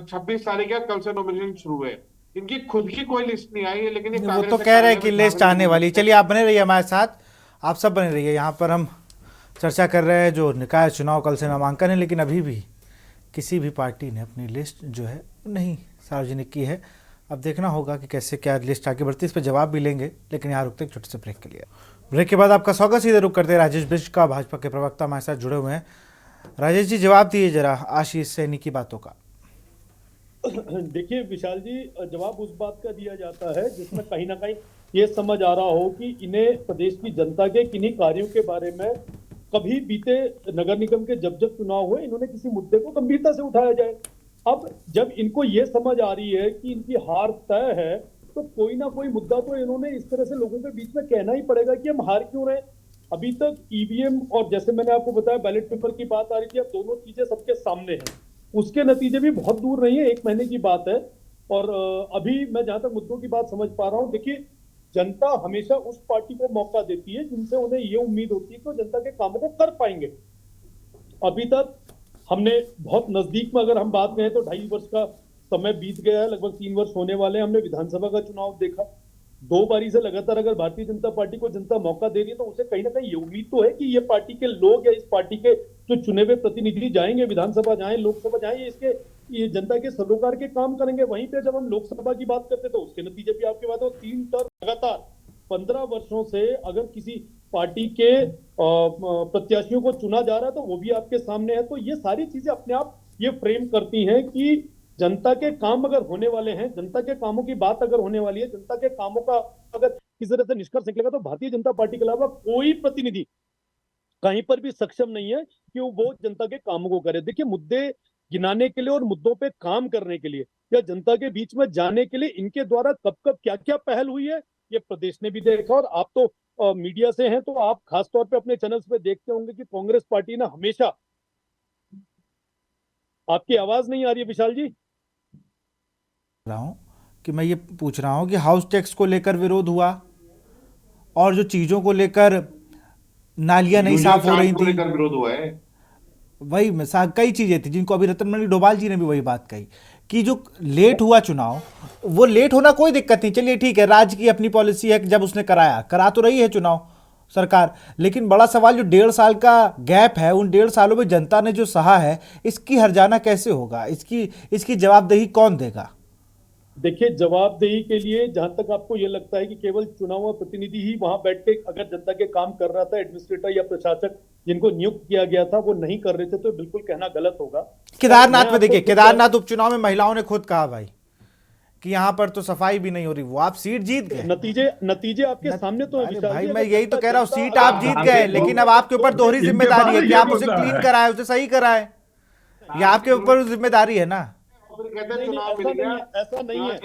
26 तारीख है, कल से नॉमिनेशन शुरू है, इनकी खुद की कोई लिस्ट नहीं आई है, लेकिन वो तो कह रहे हैं कि लिस्ट आने वाली। चलिए, आप बने रहिए हमारे साथ, आप सब बने रहिए। यहाँ पर हम चर्चा कर रहे हैं जो निकाय चुनाव, कल से नामांकन है, लेकिन अभी भी किसी भी पार्टी ने अपनी लिस्ट जो है नहीं सार्वजनिक की है। अब देखना होगा कि कैसे क्या लिस्ट आगे बढ़ती है, इस पर जवाब भी लेंगे, लेकिन यहाँ रुकते छोटे से ब्रेक के लिए। ब्रेक के बाद आपका स्वागत। सीधे रुक करते हैं राजेश बिष्ट का, भाजपा के प्रवक्ता हमारे साथ जुड़े हुए हैं। राजेश जी, जवाब दिए जरा आशीष सैनी की बातों का। देखिए विशाल जी, जवाब उस बात का दिया जाता है जिसमें कहीं ना कहीं ये समझ आ रहा हो कि इन्हें प्रदेश की जनता के किन्हीं कार्यों के बारे में कभी बीते नगर निगम के जब चुनाव हुए, इन्होंने किसी मुद्दे को गंभीरता से उठाया जाए। अब जब इनको ये समझ आ रही है कि इनकी हार तय है, तो कोई ना कोई मुद्दा तो इन्होंने इस तरह से लोगों के बीच में कहना ही पड़ेगा कि हम हार क्यों रहे। अभी तक ईवीएम और जैसे मैंने आपको बताया बैलेट पेपर की बात आ रही थी, अब दोनों चीजें सबके सामने हैं, उसके नतीजे भी बहुत दूर नहीं है, 1 महीने की बात है। और अभी मैं जहां तक मुद्दों की बात समझ पा रहा हूं, देखिए जनता हमेशा उस पार्टी को मौका देती है जिनसे उन्हें ये उम्मीद होती है कि वो जनता के कामों को कर पाएंगे। अभी तक हमने बहुत नजदीक में अगर हम बात करें तो 2.5 वर्ष का समय बीत गया है, लगभग 3 वर्ष होने वाले हैं। हमने विधानसभा का चुनाव देखा, 2 बारी से लगातार अगर भारतीय जनता पार्टी को जनता मौका दे रही है तो उसे कहीं ना कहीं ये उम्मीद तो है कि ये पार्टी के लोग या इस पार्टी के जो चुने हुए प्रतिनिधि जाएंगे, विधानसभा जाएं, लोकसभा जाएं, ये जनता के सरोकार के काम करेंगे। वहीं पे जब हम लोकसभा की बात करते तो उसके नतीजे भी आपके बात हो, 3 टर्म लगातार 15 वर्षों से अगर किसी पार्टी के प्रत्याशियों को चुना जा रहा है तो वो भी आपके सामने है। तो ये सारी चीजें अपने आप ये फ्रेम करती हैं कि जनता के काम अगर होने वाले हैं, जनता के कामों की बात अगर होने वाली है, जनता के कामों का अगर किसी तरह से निष्कर्ष निकलेगा तो भारतीय जनता पार्टी के अलावा कोई प्रतिनिधि कहीं पर भी सक्षम नहीं है कि वो जनता के कामों को करे। देखिए, मुद्दे गिनाने के लिए और मुद्दों पे काम करने के लिए या जनता के बीच में जाने के लिए इनके द्वारा कब कब क्या क्या पहल हुई है, ये प्रदेश ने भी देखा। और आप तो मीडिया से हैं तो आप खासतौर पे अपने चैनल्स पे देखते होंगे कि कांग्रेस पार्टी ने हमेशा, आपकी आवाज नहीं आ रही है विशाल जी, रहा हूं कि मैं ये पूछ रहा हूं कि हाउस टैक्स को लेकर विरोध हुआ और जो चीजों को लेकर नालियां नहीं साफ हो रही थी, विरोध हुआ है। वही कई चीजें थी जिनको अभी रतनमणि डोभाल जी ने भी वही बात कही कि जो लेट हुआ चुनाव, वो लेट होना कोई दिक्कत नहीं, चलिए ठीक है, राज्य की अपनी पॉलिसी है कि जब उसने करा तो रही है चुनाव सरकार, लेकिन बड़ा सवाल जो 1.5 साल का गैप है, उन 1.5 सालों में जनता ने जो सहा है, इसकी हर्जाना कैसे होगा, इसकी जवाबदेही कौन देगा? देखिए, जवाबदेही के लिए जहां तक आपको ये लगता है कि केवल चुनाव प्रतिनिधि ही वहां बैठ के अगर जनता के काम कर रहा था, एडमिनिस्ट्रेटर या प्रशासक जिनको नियुक्त किया गया था वो नहीं कर रहे थे, तो बिल्कुल कहना गलत होगा। केदारनाथ में देखिए, केदारनाथ उपचुनाव में महिलाओं ने खुद कहा भाई कि यहाँ पर तो सफाई भी नहीं हो रही, वो आप सीट जीत गए। नतीजे आपके सामने तो है भाई, मैं यही तो कह रहा हूँ, सीट आप जीत गए, लेकिन अब आपके ऊपर दोहरी जिम्मेदारी है कि आप उसे क्लीन कराए, उसे सही कराए, ये आपके ऊपर जिम्मेदारी है ना। ऐसा नहीं है।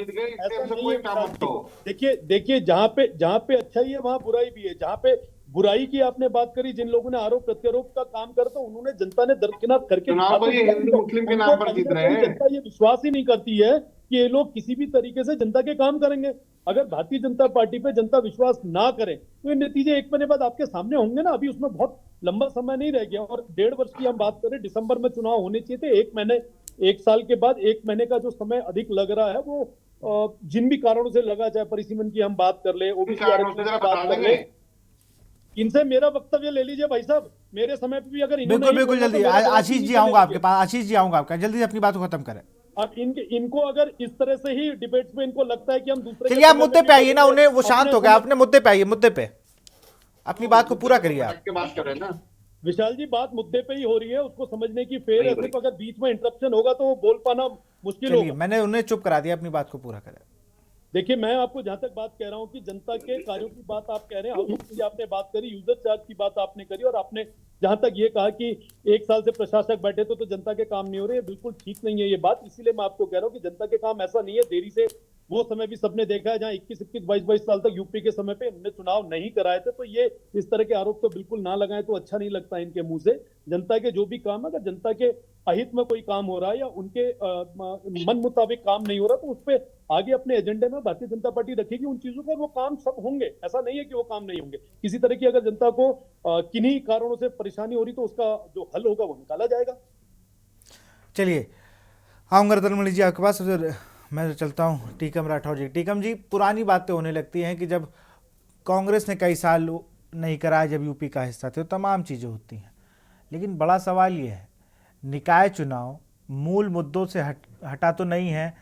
देखिए, जहाँ पे अच्छाई है वहाँ बुराई भी है। जहाँ पे बुराई की आपने बात करी, जिन लोगों ने आरोप प्रत्यारोप का काम करा तो उन्होंने जनता ने दरकिनार करके हिंदू मुस्लिम के नाम पर जीत रहे हैं। जनता ये विश्वास ही नहीं करती है कि ये लोग किसी भी तरीके से जनता के काम करेंगे। अगर भारतीय जनता पार्टी पे जनता विश्वास ना करे तो ये नतीजे 1 महीने बाद आपके सामने होंगे ना। अभी उसमें बहुत लंबा समय नहीं रह गया, और 1.5 वर्ष की हम बात करें, दिसंबर में चुनाव होने चाहिए थे, 1 महीने, 1 साल के बाद 1 महीने का जो समय अधिक लग रहा है वो जिन भी कारणों से लगा, चाहे परिसीमन की हम बात कर ले, ओबीसी आरक्षण की बात कर ले, इनसे मेरा वक्तव्य ले लीजिए भाई साहब। मेरे समय पे भी अगर बिल्कुल जल्दी आशीष जी आऊंगा आपके पास, आशीष जी आऊंगा आपका, जल्दी अपनी बात को खत्म करें। अब इनको अगर इस तरह से ही डिबेट्स में इनको लगता है कि हम दूसरे, चलिए आप मुद्दे पे आइए ना, उन्हें वो शांत हो गया, अपने मुद्दे पे आइए, मुद्दे पे अपनी बात को पूरा करिए। आप बात कर रहे हैं ना विशाल जी, बात मुद्दे पे ही हो रही है, उसको समझने की फेर है। सिर्फ अगर बीच में इंटरप्शन होगा तो वो बोल पाना मुश्किल होगा। मैंने उन्हें चुप करा दिया, अपनी बात को पूरा करें। देखिए, मैं आपको जहां तक बात कह रहा हूं कि जनता के कार्यों की बात आप कह रहे हैं, हाउस की आपने बात करी, यूजर चार्ज की बात आपने करी, और आपने जहां तक ये कहा कि 1 साल से प्रशासक बैठे तो जनता के काम नहीं हो रहे, बिल्कुल ठीक नहीं है ये बात। इसीलिए मैं आपको कह रहा हूं कि जनता के काम ऐसा नहीं है, देरी से वो समय भी सबने देखा है जहां 21, 21, 22 साल तक यूपी के समय पे इन्होंने चुनाव नहीं कराए थे। तो ये इस तरह के आरोप तो बिल्कुल ना लगाएं तो अच्छा नहीं लगता इनके मुंह से। जनता के जो भी काम है, अगर जनता के अहित में कोई काम हो रहा है या उनके मन मुताबिक काम नहीं हो रहा, तो उस पर आगे अपने एजेंडे में भारतीय जनता पार्टी रखेगी उन चीजों को, वो काम सब होंगे। ऐसा नहीं है कि वो काम नहीं होंगे। किसी तरह की अगर जनता को किन्हीं कारणों से परेशानी हो रही तो उसका जो हल होगा वो निकाला जाएगा। चलिए आऊंगा रतनमणि जी आपके पास, फिर मैं चलता हूँ टीकम राठौर जी। टीकम जी, पुरानी बातें होने लगती हैं कि जब कांग्रेस ने कई साल नहीं कराया, जब यूपी का हिस्सा थे, तो तमाम चीज़ें होती हैं, लेकिन बड़ा सवाल ये है, निकाय चुनाव मूल मुद्दों से हटा तो नहीं है।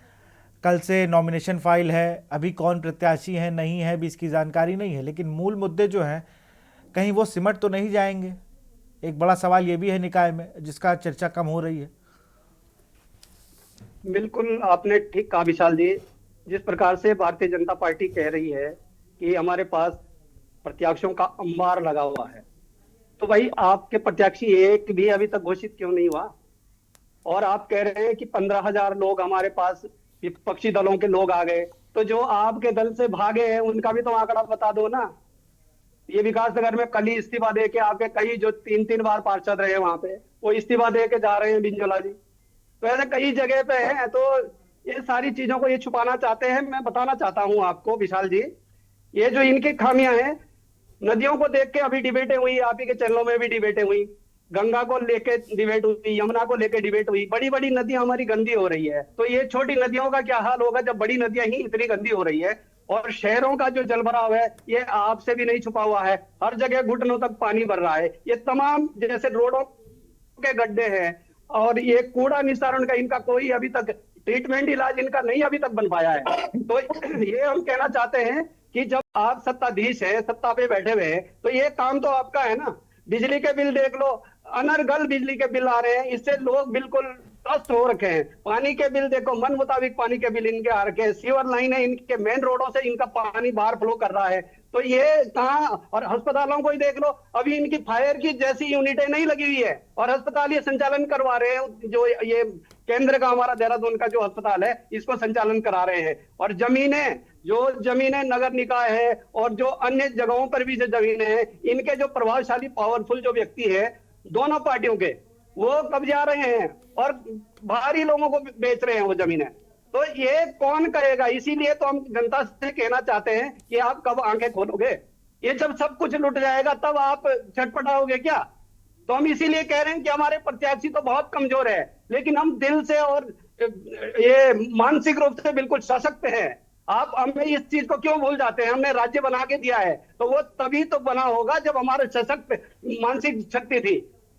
कल से नॉमिनेशन फाइल है, अभी कौन प्रत्याशी है नहीं है भी इसकी जानकारी नहीं है, लेकिन मूल मुद्दे जो हैं कहीं वो सिमट तो नहीं जाएंगे। एक बड़ा सवाल ये भी है निकाय में, जिसका चर्चा कम हो रही है। बिल्कुल आपने ठीक कहा विशाल जी। जिस प्रकार से भारतीय जनता पार्टी कह रही है कि हमारे पास प्रत्याशियों का अंबार लगा हुआ है, तो भाई आपके प्रत्याशी एक भी अभी तक घोषित क्यों नहीं हुआ? और आप कह रहे हैं कि 15,000 लोग हमारे पास विपक्षी दलों के लोग आ गए, तो जो आपके दल से भागे हैं उनका भी तो आंकड़ा बता दो ना। ये विकास नगर में कल ही इस्तीफा दे के आपके कई जो 3-3 बार पार्षद रहे वहां पे, वो इस्तीफा दे के जा रहे हैं बिंजोला जी। तो ऐसे कई जगह पे है, तो ये सारी चीजों को ये छुपाना चाहते हैं। मैं बताना चाहता हूं आपको विशाल जी, ये जो इनकी खामियां हैं, नदियों को देख के अभी डिबेटें हुई, आप ही के चैनलों में भी डिबेटें हुई, गंगा को लेके डिबेट हुई, यमुना को लेके डिबेट हुई। बड़ी बड़ी नदियां हमारी गंदी हो रही है, तो ये छोटी नदियों का क्या हाल होगा जब बड़ी नदियां ही इतनी गंदी हो रही है। और शहरों का जो जलभराव है ये आपसे भी नहीं छुपा हुआ है, हर जगह घुटनों तक पानी भर रहा है। ये तमाम जैसे रोडों के गड्ढे हैं, और ये कूड़ा निस्तारण का इनका कोई अभी तक ट्रीटमेंट इलाज इनका नहीं अभी तक बन पाया है। तो ये हम कहना चाहते हैं कि जब आप सत्ताधीश है, सत्ता पे बैठे हुए हैं, तो ये काम तो आपका है ना। बिजली के बिल देख लो, अनर्गल बिजली के बिल आ रहे हैं, इससे लोग बिल्कुल त्रस्त हो रखे हैं। पानी के बिल देखो, मन मुताबिक पानी के बिल इनके आ रखे हैं, सीवर लाइन है इनके, मेन रोडों से इनका पानी बाहर फ्लो कर रहा है। तो ये कहाँ, और अस्पतालों को ही देख लो, अभी इनकी फायर की जैसी यूनिटें नहीं लगी हुई है, और अस्पताल ये संचालन करवा रहे हैं। जो ये केंद्र का हमारा देहरादून का जो अस्पताल है, इसको संचालन करा रहे हैं। और जमीनें नगर निकाय है और जो अन्य जगहों पर भी जो जमीनें हैं, इनके जो प्रभावशाली पावरफुल जो व्यक्ति है दोनों पार्टियों के, वो कब्जा रहे हैं और बाहरी लोगों को बेच रहे हैं वो जमीनें। तो ये कौन करेगा? इसीलिए तो हम जनता से कहना चाहते हैं कि आप कब आंखें खोलोगे? ये जब सब कुछ लुट जाएगा तब आप छटपटाओगे क्या? तो हम इसीलिए कह रहे हैं कि हमारे प्रत्याशी तो बहुत कमजोर है, लेकिन हम दिल से और ये मानसिक रूप से बिल्कुल सशक्त हैं। आप हमें इस चीज को क्यों भूल जाते हैं? हमने राज्य बना के दिया है, तो वो तभी तो बना होगा जब हमारे सशक्त मानसिक शक्ति थी।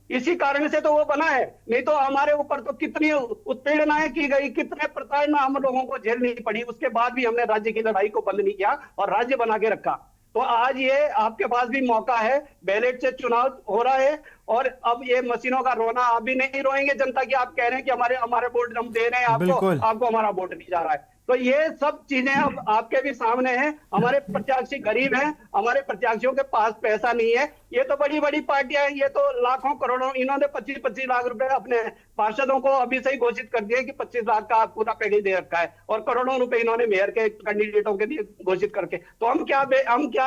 इसी कारण से तो वो बना है, नहीं तो हमारे ऊपर तो कितनी उत्पीड़नाएं की गई, कितने प्रताड़ना हम लोगों को झेलनी पड़ी, उसके बाद भी हमने राज्य की लड़ाई को बंद नहीं किया और राज्य बना के रखा। तो आज ये आपके पास भी मौका है, बैलेट से चुनाव हो रहा है, और अब ये मशीनों का रोना आप भी नहीं रोएंगे जनता की। आप कह रहे हैं कि हमारे वोट हम दे रहे हैं आपको हमारा वोट नहीं जा रहा है। तो ये सब चीजें अब आपके भी सामने हैं। हमारे प्रत्याशी गरीब हैं, हमारे प्रत्याशियों के पास पैसा नहीं है। ये तो बड़ी बड़ी पार्टियां हैं, ये तो लाखों करोड़ों, इन्होंने 25-25 लाख रुपए अपने पार्षदों को अभी से ही घोषित कर दिए कि 25 लाख का पूरा पैकेज दे रखा है, और करोड़ों रुपए इन्होंने मेयर के कैंडिडेटों के लिए घोषित करके। तो हम क्या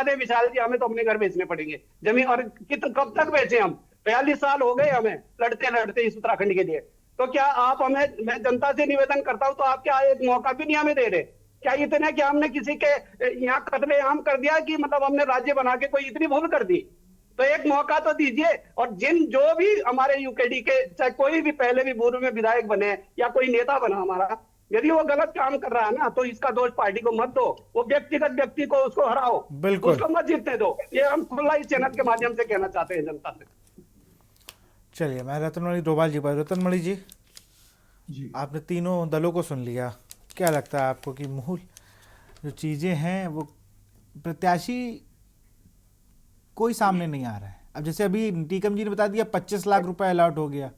दें विशाल जी? हमें तो अपने घर बेचने पड़ेंगे जमीन, और कब तक बेचे हम? 42 साल हो गए हमें लड़ते लड़ते इस उत्तराखंड के लिए। तो क्या आप हमें, मैं जनता से निवेदन करता हूं, तो आप क्या एक मौका भी नहीं हमें दे रहे? क्या इतने कि हमने किसी के यहाँ कत्लेआम कर दिया कि मतलब हमने राज्य बना के कोई इतनी भूल कर दी? तो एक मौका तो दीजिए। और जो भी हमारे यूकेडी के, चाहे कोई भी पहले भी पूर्व में विधायक बने या कोई नेता बना हमारा, यदि वो गलत काम कर रहा है ना, तो इसका दोष पार्टी को मत दो, वो व्यक्तिगत व्यक्ति को उसको हराओ, उसको मत जीतने दो। ये हम खुला इस चैनल के माध्यम से कहना चाहते हैं जनता से। चलिए, मैं रतनमणि डोभाल जी पर। रतनमणि जी, आपने तीनों दलों को सुन लिया, क्या लगता है आपको कि मूल जो चीज़ें हैं वो प्रत्याशी कोई सामने नहीं आ रहा है? अब जैसे अभी टीकम जी ने बता दिया 25 लाख रुपए अलॉट हो गया,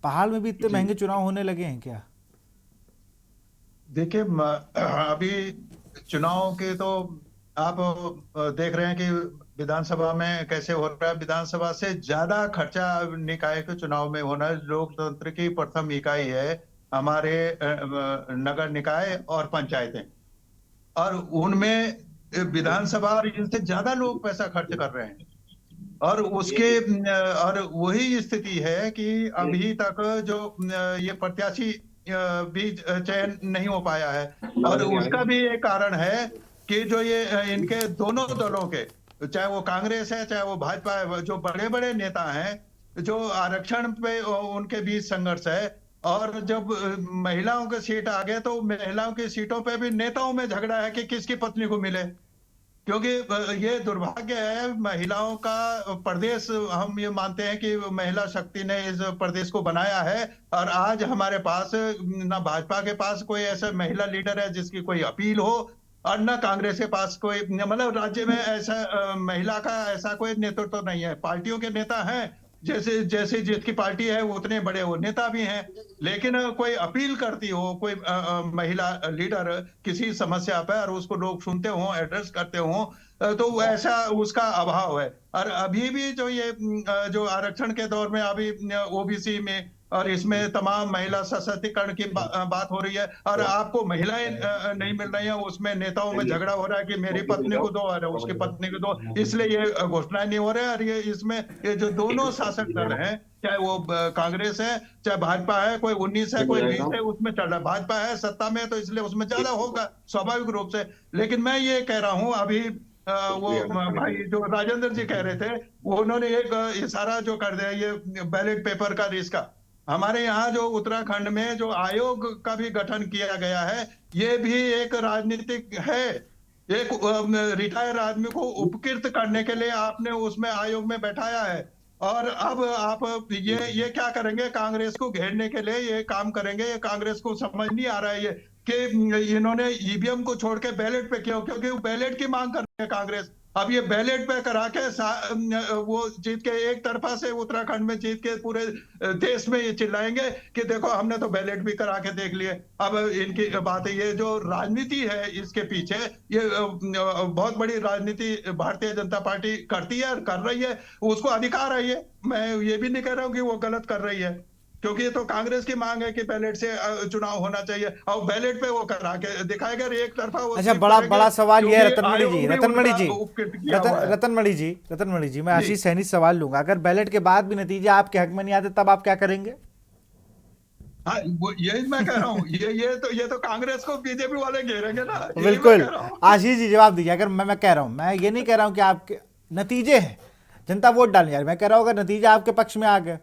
पहाड़ में भी इतने महंगे चुनाव होने लगे हैं क्या? देखिए, अभी चुनाव के तो आप देख रहे हैं कि विधानसभा में कैसे हो रहा है। विधानसभा से ज्यादा खर्चा निकाय के चुनाव में होना। लोकतंत्र की प्रथम इकाई है हमारे नगर निकाय और पंचायतें, और उनमें विधानसभा और इनसे ज्यादा लोग पैसा खर्च कर रहे हैं। और वही स्थिति है कि अभी तक जो ये प्रत्याशी भी चयन नहीं हो पाया है। और उसका भी एक कारण है कि जो ये इनके दोनों दलों के, चाहे वो कांग्रेस है चाहे वो भाजपा है, जो बड़े बड़े नेता हैं, जो आरक्षण पे उनके बीच संघर्ष है। और जब महिलाओं के सीट आ गए तो महिलाओं की सीटों पे भी नेताओं में झगड़ा है कि किसकी पत्नी को मिले, क्योंकि ये दुर्भाग्य है महिलाओं का प्रदेश। हम ये मानते हैं कि महिला शक्ति ने इस प्रदेश को बनाया है, और आज हमारे पास ना भाजपा के पास कोई ऐसा महिला लीडर है जिसकी कोई अपील हो, और न कांग्रेस के पास कोई, मतलब राज्य में ऐसा महिला का ऐसा कोई नेतृत्व तो नहीं है। पार्टियों के नेता हैं, जैसे जिसकी पार्टी है वो उतने बड़े वो नेता भी हैं, लेकिन कोई अपील करती हो कोई महिला लीडर किसी समस्या पर और उसको लोग सुनते हो, एड्रेस करते हो, तो ऐसा उसका अभाव है। और अभी भी जो ये जो आरक्षण के दौर में अभी ओबीसी में और इसमें तमाम महिला सशक्तिकरण की बात हो रही है, और आपको महिलाएं नहीं मिल रही हैं, उसमें नेताओं में झगड़ा हो रहा है कि मेरी पत्नी को दो और उसकी पत्नी को दो, इसलिए ये घोषणाएं नहीं हो रहे हैं। और ये जो दोनों शासक दल हैं, चाहे वो कांग्रेस है चाहे भाजपा है, कोई 19 है कोई 20 है, उसमें चल रहा है। भाजपा है सत्ता में तो इसलिए उसमें ज्यादा होगा स्वाभाविक रूप से। लेकिन मैं ये कह रहा हूं, अभी वो भाई जो राजेंद्र जी कह रहे थे, वो उन्होंने एक इशारा जो कर दिया ये बैलेट पेपर का इसका। हमारे यहाँ जो उत्तराखंड में जो आयोग का भी गठन किया गया है, ये भी एक राजनीतिक है। एक रिटायर आदमी को उपकृत करने के लिए आपने उसमें आयोग में बैठाया है, और अब आप ये क्या करेंगे, कांग्रेस को घेरने के लिए ये काम करेंगे। ये कांग्रेस को समझ नहीं आ रहा है ये कि इन्होंने ईवीएम को छोड़ के बैलेट पे क्यों, क्योंकि वो बैलेट की मांग कर रही है कांग्रेस। अब ये बैलेट पे करा के वो जीत के एक तरफा से उत्तराखंड में जीत के पूरे देश में ये चिल्लाएंगे कि देखो हमने तो बैलेट भी करा के देख लिए। अब इनकी बात है, ये जो राजनीति है इसके पीछे, ये बहुत बड़ी राजनीति भारतीय जनता पार्टी करती है और कर रही है, उसको अधिकार है। ये मैं ये भी नहीं कह रहा हूँ कि वो गलत कर रही है, क्योंकि ये तो कांग्रेस की मांग है कि बैलेट से चुनाव होना चाहिए, और बैलेट पे वो करा के दिखाएगा एक तरफा। अच्छा, बड़ा सवाल ये है रतनमणि जी, मैं आशीष सैनी सवाल लूंगा। अगर बैलेट के बाद भी नतीजे आपके हक में नहीं आते, तब आप क्या करेंगे? हाँ, यही मैं कह रहा हूँ, ये तो कांग्रेस को बीजेपी वाले घेरेंगे ना। बिल्कुल, आशीष जी जवाब दीजिए। अगर मैं कह रहा हूँ, मैं ये नहीं कह रहा हूँ कि आपके नतीजे हैं, जनता वोट डालने जा रही है, मैं कह रहा हूँ अगर नतीजे आपके पक्ष में आ गए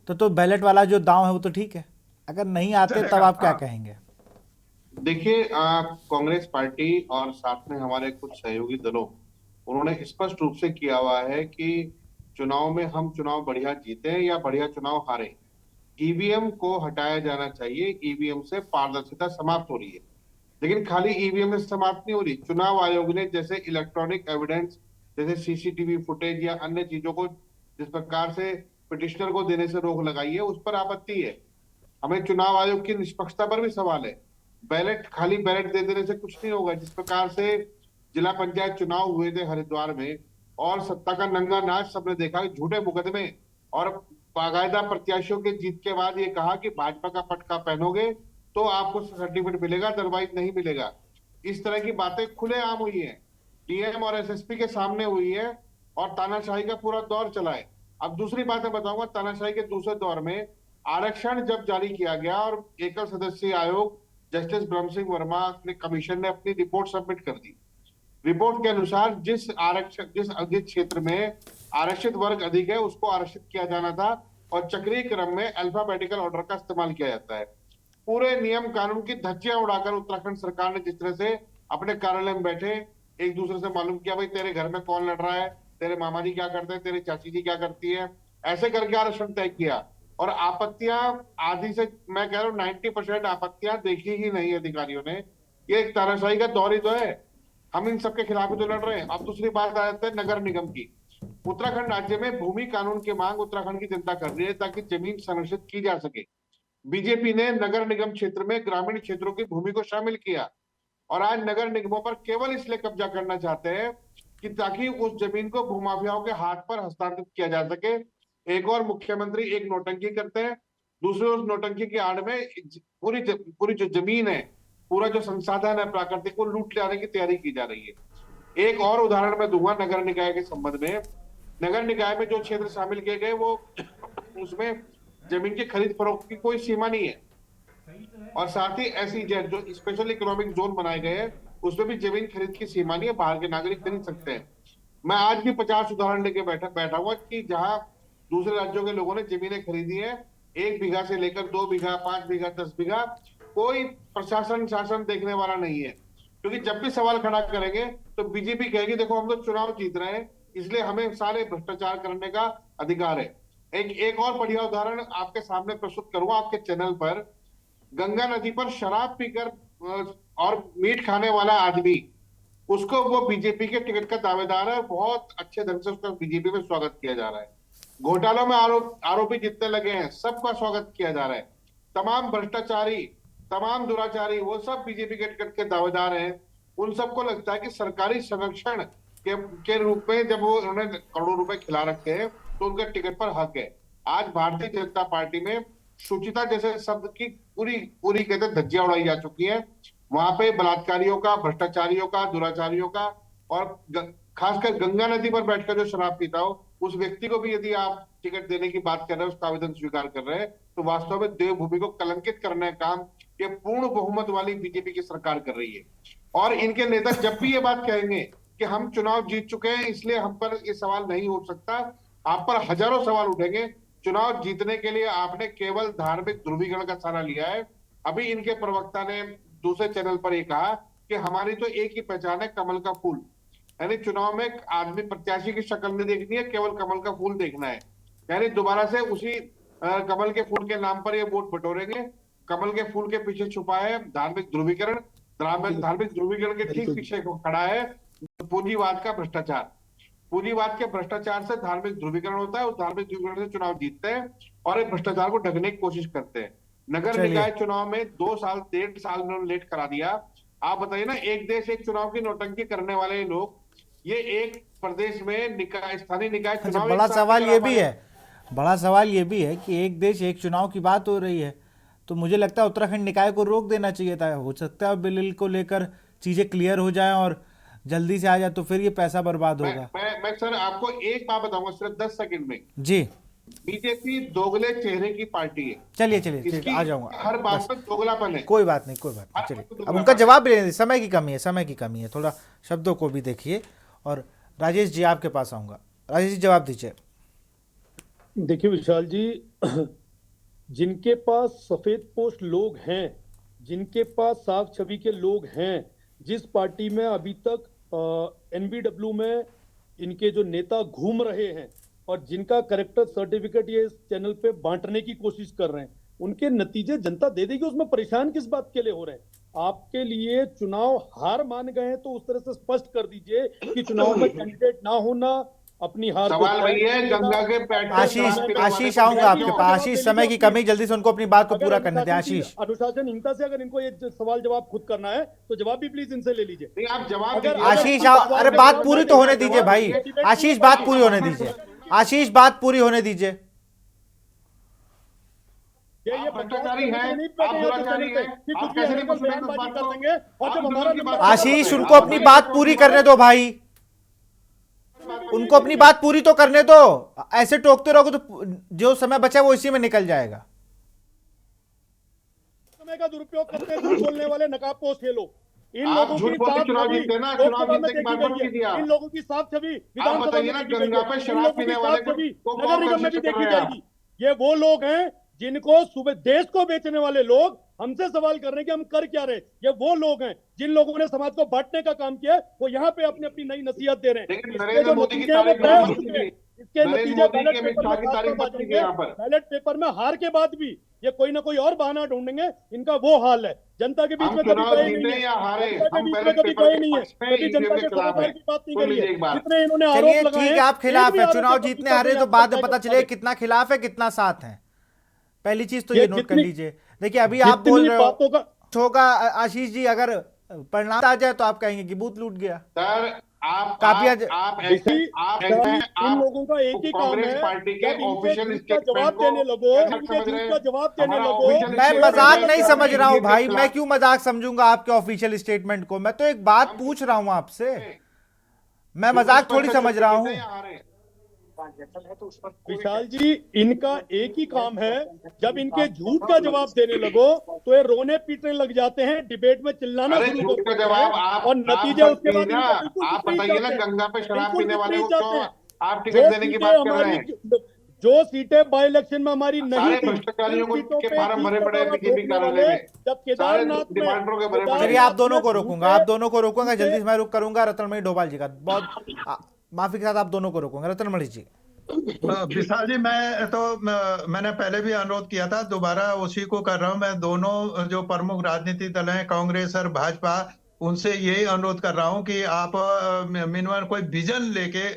तो बैलेट वाला जो दांव है वो तो ठीक है, अगर नहीं आते तब आप क्या कहेंगे? देखिए, कांग्रेस पार्टी और साथ में हमारे कुछ सहयोगी दलों, उन्होंने स्पष्ट रूप से किया हुआ है कि चुनाव में हम चुनाव बढ़िया जीते या बढ़िया चुनाव हारे, ईवीएम को हटाया जाना चाहिए। ईवीएम से पारदर्शिता समाप्त हो रही है, लेकिन खाली ईवीएम से समाप्त नहीं हो रही। चुनाव आयोग ने जैसे इलेक्ट्रॉनिक एविडेंस, जैसे सीसीटीवी फुटेज या अन्य चीजों को जिस प्रकार से पिटिशनर को देने से रोक लगाई है, उस पर आपत्ति है। हमें चुनाव आयोग की निष्पक्षता पर भी सवाल है। खाली बैलेट दे देने से कुछ नहीं होगा। जिस प्रकार से जिला पंचायत चुनाव हुए थे हरिद्वार में, और सत्ता का नंगा नाच सबने देखा, झूठे मुकदमे और बाकायदा प्रत्याशियों के जीत के बाद ये कहा कि भाजपा का पटका पहनोगे तो आपको सर्टिफिकेट मिलेगा, अदरवाइज नहीं मिलेगा। इस तरह की बातें खुलेआम हुई है, डीएम और एसएसपी के सामने हुई है, और तानाशाही का पूरा दौर चला है। अब दूसरी बात मैं बताऊंगा, तानाशाही के दूसरे दौर में आरक्षण जब जारी किया गया और एकल सदस्यीय आयोग जस्टिस ब्रह्म सिंह वर्मा ने कमीशन ने अपनी रिपोर्ट सबमिट कर दी। रिपोर्ट के अनुसार जिस क्षेत्र में आरक्षित वर्ग अधिक है उसको आरक्षित किया जाना था, और चक्रीय क्रम में अल्फाबेटिकल ऑर्डर का इस्तेमाल किया जाता है। पूरे नियम कानून की धज्जियां उड़ाकर उत्तराखंड सरकार ने जिस तरह से अपने कार्यालय में बैठे एक दूसरे से मालूम किया, भाई तेरे घर में कौन लड़ रहा है, तेरे मामा जी क्या करते हैं, तेरी चाची जी क्या करती है, ऐसे करके आरक्षण तय किया। और आपत्तियां आदि से मैं कह रहा हूँ 90% आपत्तियां देखी ही नहीं अधिकारियों ने। ये एक तानाशाही का दौर ही तो है, हम इन सबके खिलाफ तो लड़ रहे हैं। अब दूसरी बात आ जाती है नगर निगम की। उत्तराखंड राज्य में भूमि कानून की मांग उत्तराखंड की जनता कर रही है ताकि जमीन संरक्षित की जा सके। बीजेपी ने नगर निगम क्षेत्र में ग्रामीण क्षेत्रों की भूमि को शामिल किया, और आज नगर निगमों पर केवल इसलिए कब्जा करना चाहते हैं कि ताकि उस जमीन को भूमाफियाओं के हाथ पर हस्तांतरित किया जा सके। एक और मुख्यमंत्री एक नौटंकी करते हैं, दूसरे उस नौटंकी की आड़ में पूरी जो जमीन है, पूरा जो संसाधन है प्राकृतिक, को लूट लाने की तैयारी की जा रही है। एक और उदाहरण मैं दूंगा नगर निकाय के संबंध में। नगर निकाय में जो क्षेत्र शामिल किए गए वो उसमें जमीन की खरीद फरोख्त की कोई सीमा नहीं है, और साथ ही ऐसी जो स्पेशल इकोनॉमिक जोन बनाए गए हैं उसमें भी जमीन खरीद की सीमा नहीं है, बाहर के नागरिक खरीद सकते हैं। मैं आज भी 50 उदाहरण लेके बैठा हुआ कि जहां दूसरे राज्यों के लोगों ने जमीनें खरीदी है, 1 बीघा से लेकर 2 बीघा, 5 बीघा, 10 बीघा, कोई प्रशासन शासन देखने वाला नहीं है। क्योंकि जब भी सवाल खड़ा करेंगे तो बीजेपी कहेगी देखो हम तो चुनाव जीत रहे हैं, इसलिए हमें सारे भ्रष्टाचार करने का अधिकार है। एक और बढ़िया उदाहरण आपके सामने प्रस्तुत करूंगा आपके चैनल पर। गंगा नदी पर शराब पीकर और मीट खाने वाला आदमी, उसको वो बीजेपी के टिकट का दावेदार है, बहुत अच्छे ढंग से उसका बीजेपी में स्वागत किया जा रहा है। घोटालों में आरोपी जितने लगे हैं सबका स्वागत किया जा रहा है। तमाम भ्रष्टाचारी, तमाम दुराचारी, वो सब बीजेपी के टिकट के दावेदार हैं। उन सबको लगता है कि सरकारी संरक्षण के रूप में जब वो उन्होंने करोड़ों रुपए खिला रखे हैं तो उनका टिकट पर हक है। आज भारतीय जनता पार्टी में शुचिता जैसे शब्द की पूरी पूरी कहते हैं धज्जियां उड़ाई जा चुकी है। वहां पे बलात्कारियों का, भ्रष्टाचारियों का, दुराचारियों का और खासकर गंगा नदी पर बैठकर जो शराब पीता हो उस व्यक्ति को भी यदि आप टिकट देने की बात कर रहे हैं, उसका आवेदन स्वीकार कर रहे हैं, तो वास्तव में देवभूमि को कलंकित करने का काम ये पूर्ण बहुमत वाली बीजेपी की सरकार कर रही है। और इनके नेता जब भी ये बात कहेंगे कि हम चुनाव जीत चुके हैं इसलिए हम पर ये सवाल नहीं उठ सकता, आप पर हजारों सवाल उठेंगे। चुनाव जीतने के लिए आपने केवल धार्मिक ध्रुवीकरण का सहारा लिया है। अभी इनके प्रवक्ता ने दूसरे चैनल पर ये कहा कि हमारी तो एक ही पहचान है, कमल का फूल। यानी चुनाव में आदमी प्रत्याशी की शक्ल नहीं देखनी है, केवल कमल का फूल देखना है। यानी दोबारा से उसी कमल के फूल के नाम पर ये वोट बटोरेंगे। कमल के फूल के पीछे छुपा है धार्मिक ध्रुवीकरण। धार्मिक ध्रुवीकरण के ठीक पीछे खड़ा है पूंजीवाद का भ्रष्टाचार। पूंजीवाद के भ्रष्टाचार से धार्मिक ध्रुवीकरण होता है, उस धार्मिक ध्रुवीकरण से चुनाव जीतते हैं और इस भ्रष्टाचार को ढकने की कोशिश करते हैं। नगर निकाय चुनाव में 2 साल 1.5 साल इन्होंने लेट करा दिया। आप बताइए ना, एक देश एक चुनाव की नौटंकी करने वाले लोग ये एक प्रदेश में निकाय स्थानीय निकाय चुनाव। बड़ा सवाल ये भी है कि एक देश एक चुनाव की बात हो रही है, तो मुझे लगता है उत्तराखंड निकाय को रोक देना चाहिए था। हो सकता है बिल को लेकर चीजें क्लियर हो जाएं और जल्दी से आ जाए, तो फिर ये पैसा बर्बाद होगा। मैं सर आपको एक बात बताऊंगा सिर्फ 10 सेकंड में जी। बीजेपी दोगले चेहरे की पार्टी है। चलिए आ जाऊंगा, हर बात पर दोगलापन है। कोई बात नहीं चलिए अब उनका जवाब भी लेने, समय की कमी है, थोड़ा शब्दों को भी देखिए। और राजेश जी आपके पास आऊंगा। राजेश जी जवाब दीजिए। देखिए विशाल जी, जिनके पास सफेद पोस्ट लोग हैं, जिनके पास साफ छवि के लोग हैं, जिस पार्टी में अभी तक एनबीडब्ल्यू में इनके जो नेता घूम रहे हैं और जिनका कैरेक्टर सर्टिफिकेट ये इस चैनल पे बांटने की कोशिश कर रहे हैं, उनके नतीजे जनता दे देगी। उसमें परेशान किस बात के लिए हो रहे हैं? आपके लिए चुनाव हार मान गए हैं तो उस तरह से स्पष्ट कर दीजिए कि चुनाव में कैंडिडेट ना होना अपनी हार। सवाल वही है, गंगा के आशीष आऊंगा आपके पास। आशीष, समय की कमी, जल्दी से उनको अपनी बात को पूरा करने दें। आशीष, अनुशासनहीनता से अगर इनको ये सवाल जवाब खुद करना है तो जवाब भी प्लीज इनसे ले लीजिए। आप जवाब आशीष, अरे बात पूरी तो होने दीजिए भाई। आशीष बात पूरी होने दीजिए। आशीष बात पूरी होने दीजिए। ये भ्रष्टाचारी है, आप दुराचारी हैं, आप कैसे नहीं कर देंगे? और जब हमारा आशीष, उनको अपनी बात पूरी करने दो भाई, उनको अपनी बात पूरी तो करने दो। ऐसे टोकते रहोगे तो जो समय बचा वो इसी में निकल जाएगा। समय का दुरुपयोग करते हैं बोलने वाले नकाबपोश ये लोग। इन आप लोगों झूठ की बोल के साफ चुनाव छवि जीतते ना, चुनाव लोकसभा में जीतने के बाद देखी मत गई कीजिए है। आप। इन लोगों की साफ छवि आप विधानसभा बताइए में ना, देखी गई गंगा है। पे इन शराब लोगों पीने की वाले साफ छवि को नगर निगम में भी देखी जाएगी। ये वो लोग हैं जिनको सुबह देश को बेचने वाले लोग हमसे सवाल कर रहे हैं कि हम कर क्या रहे। ये वो लोग हैं जिन लोगों ने समाज को बांटने का काम किया है, वो यहाँ पे अपनी अपनी नई नसीहत दे रहे हैं। नरेंद्र मोदी की तारीफ इसके नतीजे बैलेट पेपर में हार के बाद भी ये कोई ना कोई और बहाना ढूंढेंगे। इनका वो हाल है। जनता के बीच में कभी गए नहीं है, कभी गए नहीं है, कभी जनता के सरोकार की बात नहीं करी है। जितने इन्होंने आरोप लगाए, ठीक है, आप खिलाफ है, चुनाव जीतने हारे तो बाद में पता चले कितना खिलाफ है कितना साथ है। पहली चीज तो ये नोट कर लीजिए। देखिए अभी आप बोल रहे हो होगा आशीष जी, अगर परिणाम आ जाए तो आप कहेंगे कि बूथ लूट गया। सर आप इन लोगों का एक ही काम है, पार्टी के ऑफिशियल जवाब देने लगो, जवाब देने लगो। मैं मजाक नहीं समझ रहा हूँ भाई, मैं क्यों मजाक समझूंगा आपके ऑफिशियल स्टेटमेंट को? मैं तो एक बात पूछ रहा हूँ आपसे, मैं मजाक थोड़ी समझ रहा हूँ। विशाल जी, इनका एक ही काम है, जब इनके झूठ का जवाब देने लगो तो ये रोने पीटने लग जाते हैं, डिबेट में चिल्लाना शुरू करते हैं और नतीजे उसके बाद आप बताइए ना, गंगा पे शराब पीने वाले को आप टिकट देने की बात कर रहे हैं। जो सीटें बाई इलेक्शन में हमारी नहीं थी, भ्रष्टाचारियों के फार्म भरे पड़े बीजेपी कार्यालय में, जब केदारनाथ में। चलिए आप दोनों को रोकूंगा, जल्दी से मैं रुक करूंगा। रतनमणि डोभाल जी का बहुत माफी के साथ आप दोनों को रोकूंगा। रतनमणि जी। विशाल जी, मैंने पहले भी अनुरोध किया था, दोबारा उसी को कर रहा हूं। मैं दोनों जो प्रमुख राजनीतिक दल हैं, कांग्रेस और भाजपा, उनसे यही अनुरोध कर रहा हूं कि आप मिनिमम कोई विजन लेके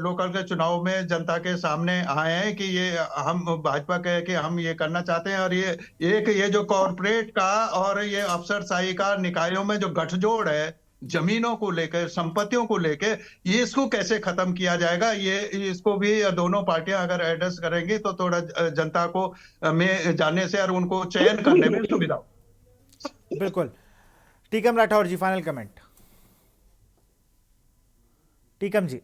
लोकल के चुनाव में जनता के सामने आए हैं कि ये हम भाजपा कहे कि हम ये करना चाहते हैं। और ये जो कॉरपोरेट का और ये अफसरशाही का निकायों में जो गठजोड़ है, जमीनों को लेकर, संपत्तियों को लेकर, ये इसको कैसे खत्म किया जाएगा, ये इसको भी दोनों पार्टियां अगर एड्रेस करेंगी तो थोड़ा जनता को में जाने से और उनको चयन करने में सुविधा हो। बिल्कुल। टीकम राठौर जी, फाइनल कमेंट। टीकम जी।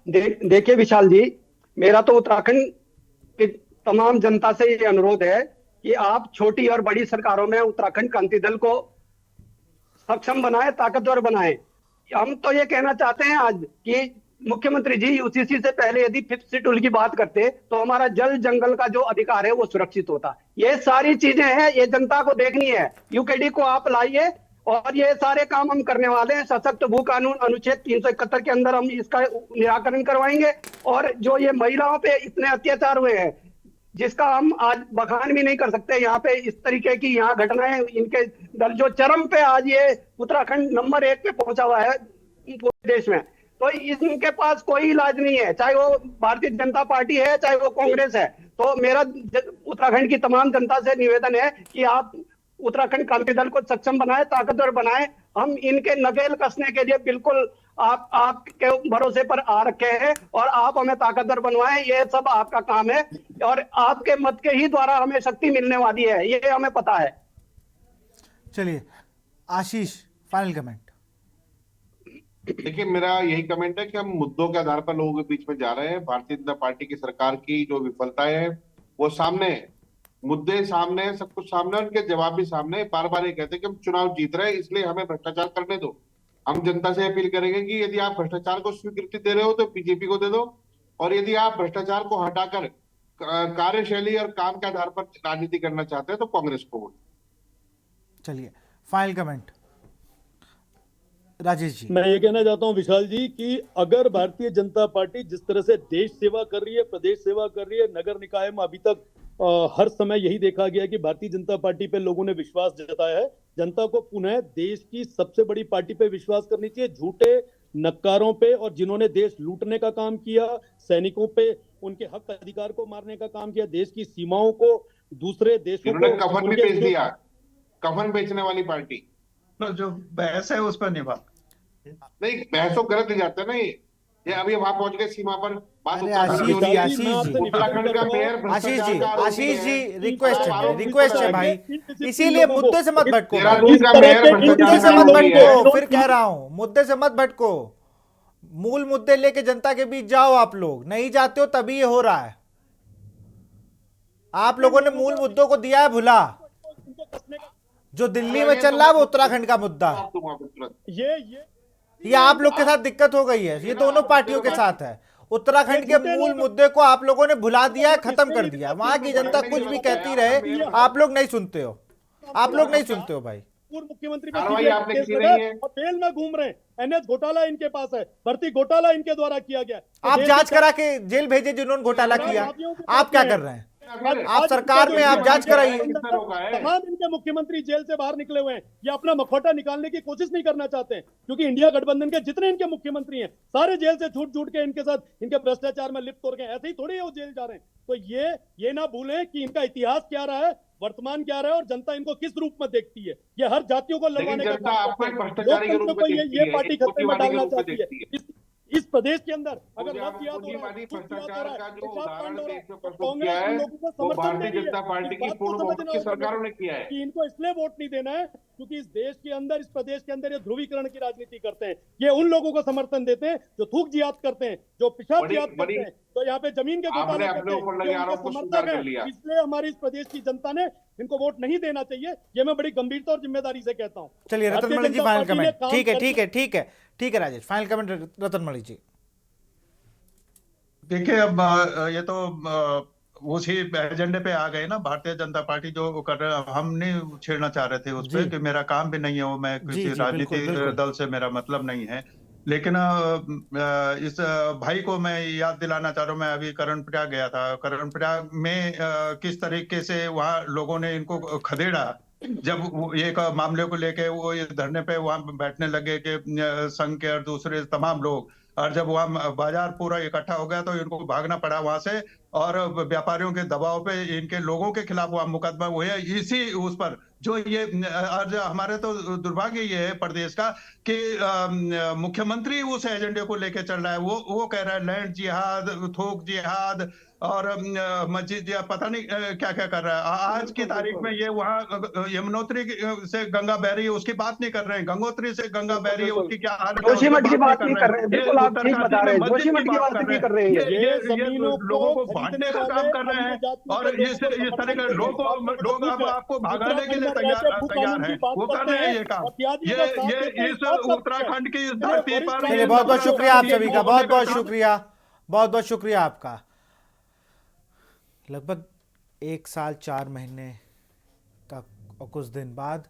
देखिए विशाल जी, मेरा तो उत्तराखंड की तमाम जनता से ये अनुरोध है कि आप छोटी और बड़ी सरकारों में उत्तराखंड क्रांति दल को सक्षम बनाए, ताकतवर बनाए। हम तो ये कहना चाहते हैं आज कि मुख्यमंत्री जी यूसीसी से पहले यदि फिफ्थ शेड्यूल की बात करते तो हमारा जल जंगल का जो अधिकार है वो सुरक्षित होता। ये सारी चीजें हैं, ये जनता को देखनी है। यूकेडी को आप लाइए और ये सारे काम हम करने वाले हैं। सशक्त भू कानून अनुच्छेद 371 के अंदर हम इसका निराकरण करवाएंगे। और जो ये महिलाओं पे इतने अत्याचार हुए हैं, जिसका हम आज बखान भी नहीं कर सकते, यहाँ पे इस तरीके की यहाँ घटनाएं, इनके दल जो चरम पे आज ये उत्तराखंड नंबर 1 पे पहुंचा हुआ है पूरे देश में, तो इनके पास कोई इलाज नहीं है, चाहे वो भारतीय जनता पार्टी है चाहे वो कांग्रेस है। तो मेरा उत्तराखंड की तमाम जनता से निवेदन है कि आप उत्तराखंड क्रांति दल को सक्षम बनाए, ताकतवर बनाए। हम इनके नकेल कसने के लिए बिल्कुल आपके भरोसे पर आ रखे हैं और आप हमें ताकतवर बनवाएं। ये सब आपका काम है और आपके मत के ही द्वारा हमें शक्ति मिलने वाली है, ये हमें पता है। चलिए आशीष, फाइनल कमेंट। देखिए, मेरा यही कमेंट है कि हम मुद्दों के आधार पर लोगों के बीच में जा रहे हैं। भारतीय जनता पार्टी की सरकार की जो विफलताएं हैं वो सामने है, मुद्दे सामने है, सब कुछ सामने है, उनके जवाब भी सामने है। बार बार ये कहते हैं कि हम चुनाव जीत रहे हैं इसलिए हमें भ्रष्टाचार करने दो। हम जनता से अपील करेंगे कि यदि आप भ्रष्टाचार को स्वीकृति दे रहे हो तो बीजेपी को दे दो, और यदि आप भ्रष्टाचार को हटाकर कार्यशैली और काम के आधार पर राजनीति करना चाहते हैं तो कांग्रेस को वोट। चलिए फाइनल कमेंट राजेश जी। मैं ये कहना चाहता हूं विशाल जी कि अगर भारतीय जनता पार्टी जिस तरह से देश सेवा कर रही है, प्रदेश सेवा कर रही है, नगर निकाय में अभी तक हर समय यही देखा गया कि भारतीय जनता पार्टी पे लोगों ने विश्वास जताया है। जनता को पुनः देश की सबसे बड़ी पार्टी पे विश्वास करनी चाहिए। झूठे नक्कारों पे और जिन्होंने देश लूटने का काम किया, सैनिकों पे उनके हक अधिकार को मारने का काम किया, देश की सीमाओं को दूसरे देशों को कफन भी बेच दिया, कफन बेचने वाली पार्टी। जो बहस है उस पर नहीं बात, नहीं बहस तो गलत ले जाते हैं ना। ये अभी वहां पहुंच गए सीमा पर बात। आशीष जी रिक्वेस्ट है भाई, इसीलिए मुद्दे से मत भटको, मुद्दे से मत भटको, फिर कह रहा हूं मुद्दे से मत भटको। मूल मुद्दे लेके जनता के बीच जाओ। आप लोग नहीं जाते हो तभी ये हो रहा है। आप लोगों ने मूल मुद्दों को दिया है भुला। जो दिल्ली में चल रहा है वो उत्तराखंड का मुद्दा है। ये आप लोग के साथ दिक्कत हो गई है, ये दोनों पार्टियों के साथ है। उत्तराखंड के मूल मुद्दे को आप लोगों ने भुला दिया है, खत्म कर दिया। वहां की जनता कुछ भी कहती रहे, आप लोग नहीं सुनते हो, आप लोग नहीं सुनते हो भाई। पूर्व मुख्यमंत्री जेल में घूम रहे हैं, एनएच घोटाला इनके पास है, भर्ती घोटाला इनके द्वारा किया गया। आप जांच करा के जेल भेजे जिन्होंने घोटाला किया। आप क्या कर रहे हैं? आप सरकार में आप जांच कराइए। तमाम इनके मुख्यमंत्री जेल से बाहर निकले हुए हैं, ये अपना मखौटा निकालने की कोशिश नहीं करना चाहते हैं, क्योंकि इंडिया गठबंधन के जितने इनके मुख्यमंत्री हैं सारे जेल से छूट के इनके साथ इनके भ्रष्टाचार में लिप्त हो गए। ऐसे ही थोड़ी वो जेल जा रहे हैं। तो ये ना भूलें कि इनका इतिहास क्या रहा है, वर्तमान क्या रहा है और जनता इनको किस रूप में देखती है। ये हर जातियों को लड़वाने का काम को ये पार्टी खतरे में डालना चाहती है। इस प्रदेश के अंदर अगर याद हो रहा है भारतीय जनता पार्टी की पूर्व सरकारों ने किया है कि इनको इसलिए वोट नहीं देना है क्योंकि इस देश के अंदर, इस प्रदेश के अंदर ये ध्रुवीकरण की राजनीति करते हैं। ये उन लोगों को समर्थन देते हैं जो थूक जिहाद करते हैं, जो पेशाब जिहाद करते हैं, तो यहाँ पे जमीन के घोटाले करते हैं। इसलिए हमारी इस प्रदेश की जनता ने इनको वोट नहीं देना चाहिए। ये मैं बड़ी गंभीरता और जिम्मेदारी से कहता हूँ। चलिए रतनमणि जी फाइनल कमेंट। ठीक है राजेश, फाइनल कमेंट रतनमणि जी। देखिए अब ये तो उसी एजेंडे पे आ गए ना। भारतीय जनता पार्टी जो कर रहे, हम नहीं छेड़ना चाह रहे थे उस पर कि मेरा काम भी नहीं है वो, मैं किसी राजनीतिक दल से मेरा मतलब नहीं है। लेकिन इस भाई को मैं याद दिलाना चाह रहा हूँ। मैं अभी करण प्रयाग गया था। करण प्रयाग में किस तरीके से वहाँ लोगों ने इनको खदेड़ा। जब एक मामले को लेके वो धरने पे वहां बैठने लगे कि संघ के और दूसरे तमाम लोग, और जब वहां बाजार पूरा इकट्ठा हो गया तो इनको भागना पड़ा वहां से, और व्यापारियों के दबाव पे इनके लोगों के खिलाफ वहां मुकदमा हुए। इसी उस पर जो ये आज हमारे तो दुर्भाग्य ये है प्रदेश का कि मुख्यमंत्री उस एजेंडे को लेकर चल रहा है। वो कह रहा है लैंड जिहाद, थोक जिहाद और मस्जिद या पता नहीं क्या क्या कर रहा है। आज की तारीख में ये वहाँ यमुनोत्री से गंगा बह रही है उसकी बात नहीं कर रहे हैं, गंगोत्री से गंगा बह रही है उसकी क्या हाल है, जोशीमठ की बात नहीं कर रहे हैं। बिल्कुल आप ठीक बता रहे हैं, जोशीमठ की बात नहीं कर रहे हैं। ये लोगों को बांटने का काम कर रहे हैं और इस तरह के लोग अब आपको भगाने के लिए तैयार हैं, वो कर रहे हैं ये काम। ये इस उत्तराखंड की इस धरती पर। चलिए, बहुत बहुत शुक्रिया आप सभी का, बहुत बहुत शुक्रिया, बहुत बहुत शुक्रिया आपका। लगभग 1 साल 4 महीने का और कुछ दिन बाद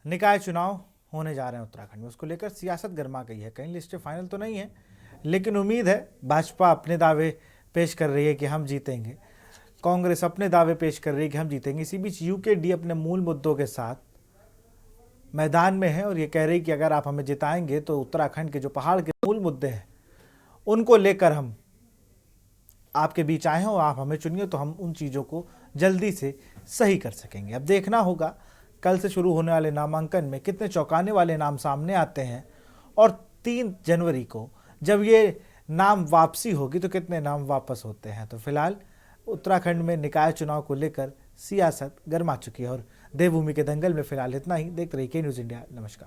निकाय चुनाव होने जा रहे हैं उत्तराखंड में। उसको लेकर सियासत गर्मा गई है। कहीं लिस्टें फाइनल तो नहीं है, लेकिन उम्मीद है। भाजपा अपने दावे पेश कर रही है कि हम जीतेंगे, कांग्रेस अपने दावे पेश कर रही है कि हम जीतेंगे। इसी बीच यूकेडी अपने मूल मुद्दों के साथ मैदान में है और ये कह रही कि अगर आप हमें जिताएंगे तो उत्तराखंड के जो पहाड़ के मूल मुद्दे हैं उनको लेकर हम आपके बीच आए हैं और आप हमें चुनिए तो हम उन चीज़ों को जल्दी से सही कर सकेंगे। अब देखना होगा कल से शुरू होने वाले नामांकन में कितने चौंकाने वाले नाम सामने आते हैं और 3 जनवरी को जब ये नाम वापसी होगी तो कितने नाम वापस होते हैं। तो फिलहाल उत्तराखंड में निकाय चुनाव को लेकर सियासत गर्मा चुकी है और देवभूमि के दंगल में फिलहाल इतना ही। देखते रहिए के न्यूज़ इंडिया। नमस्कार।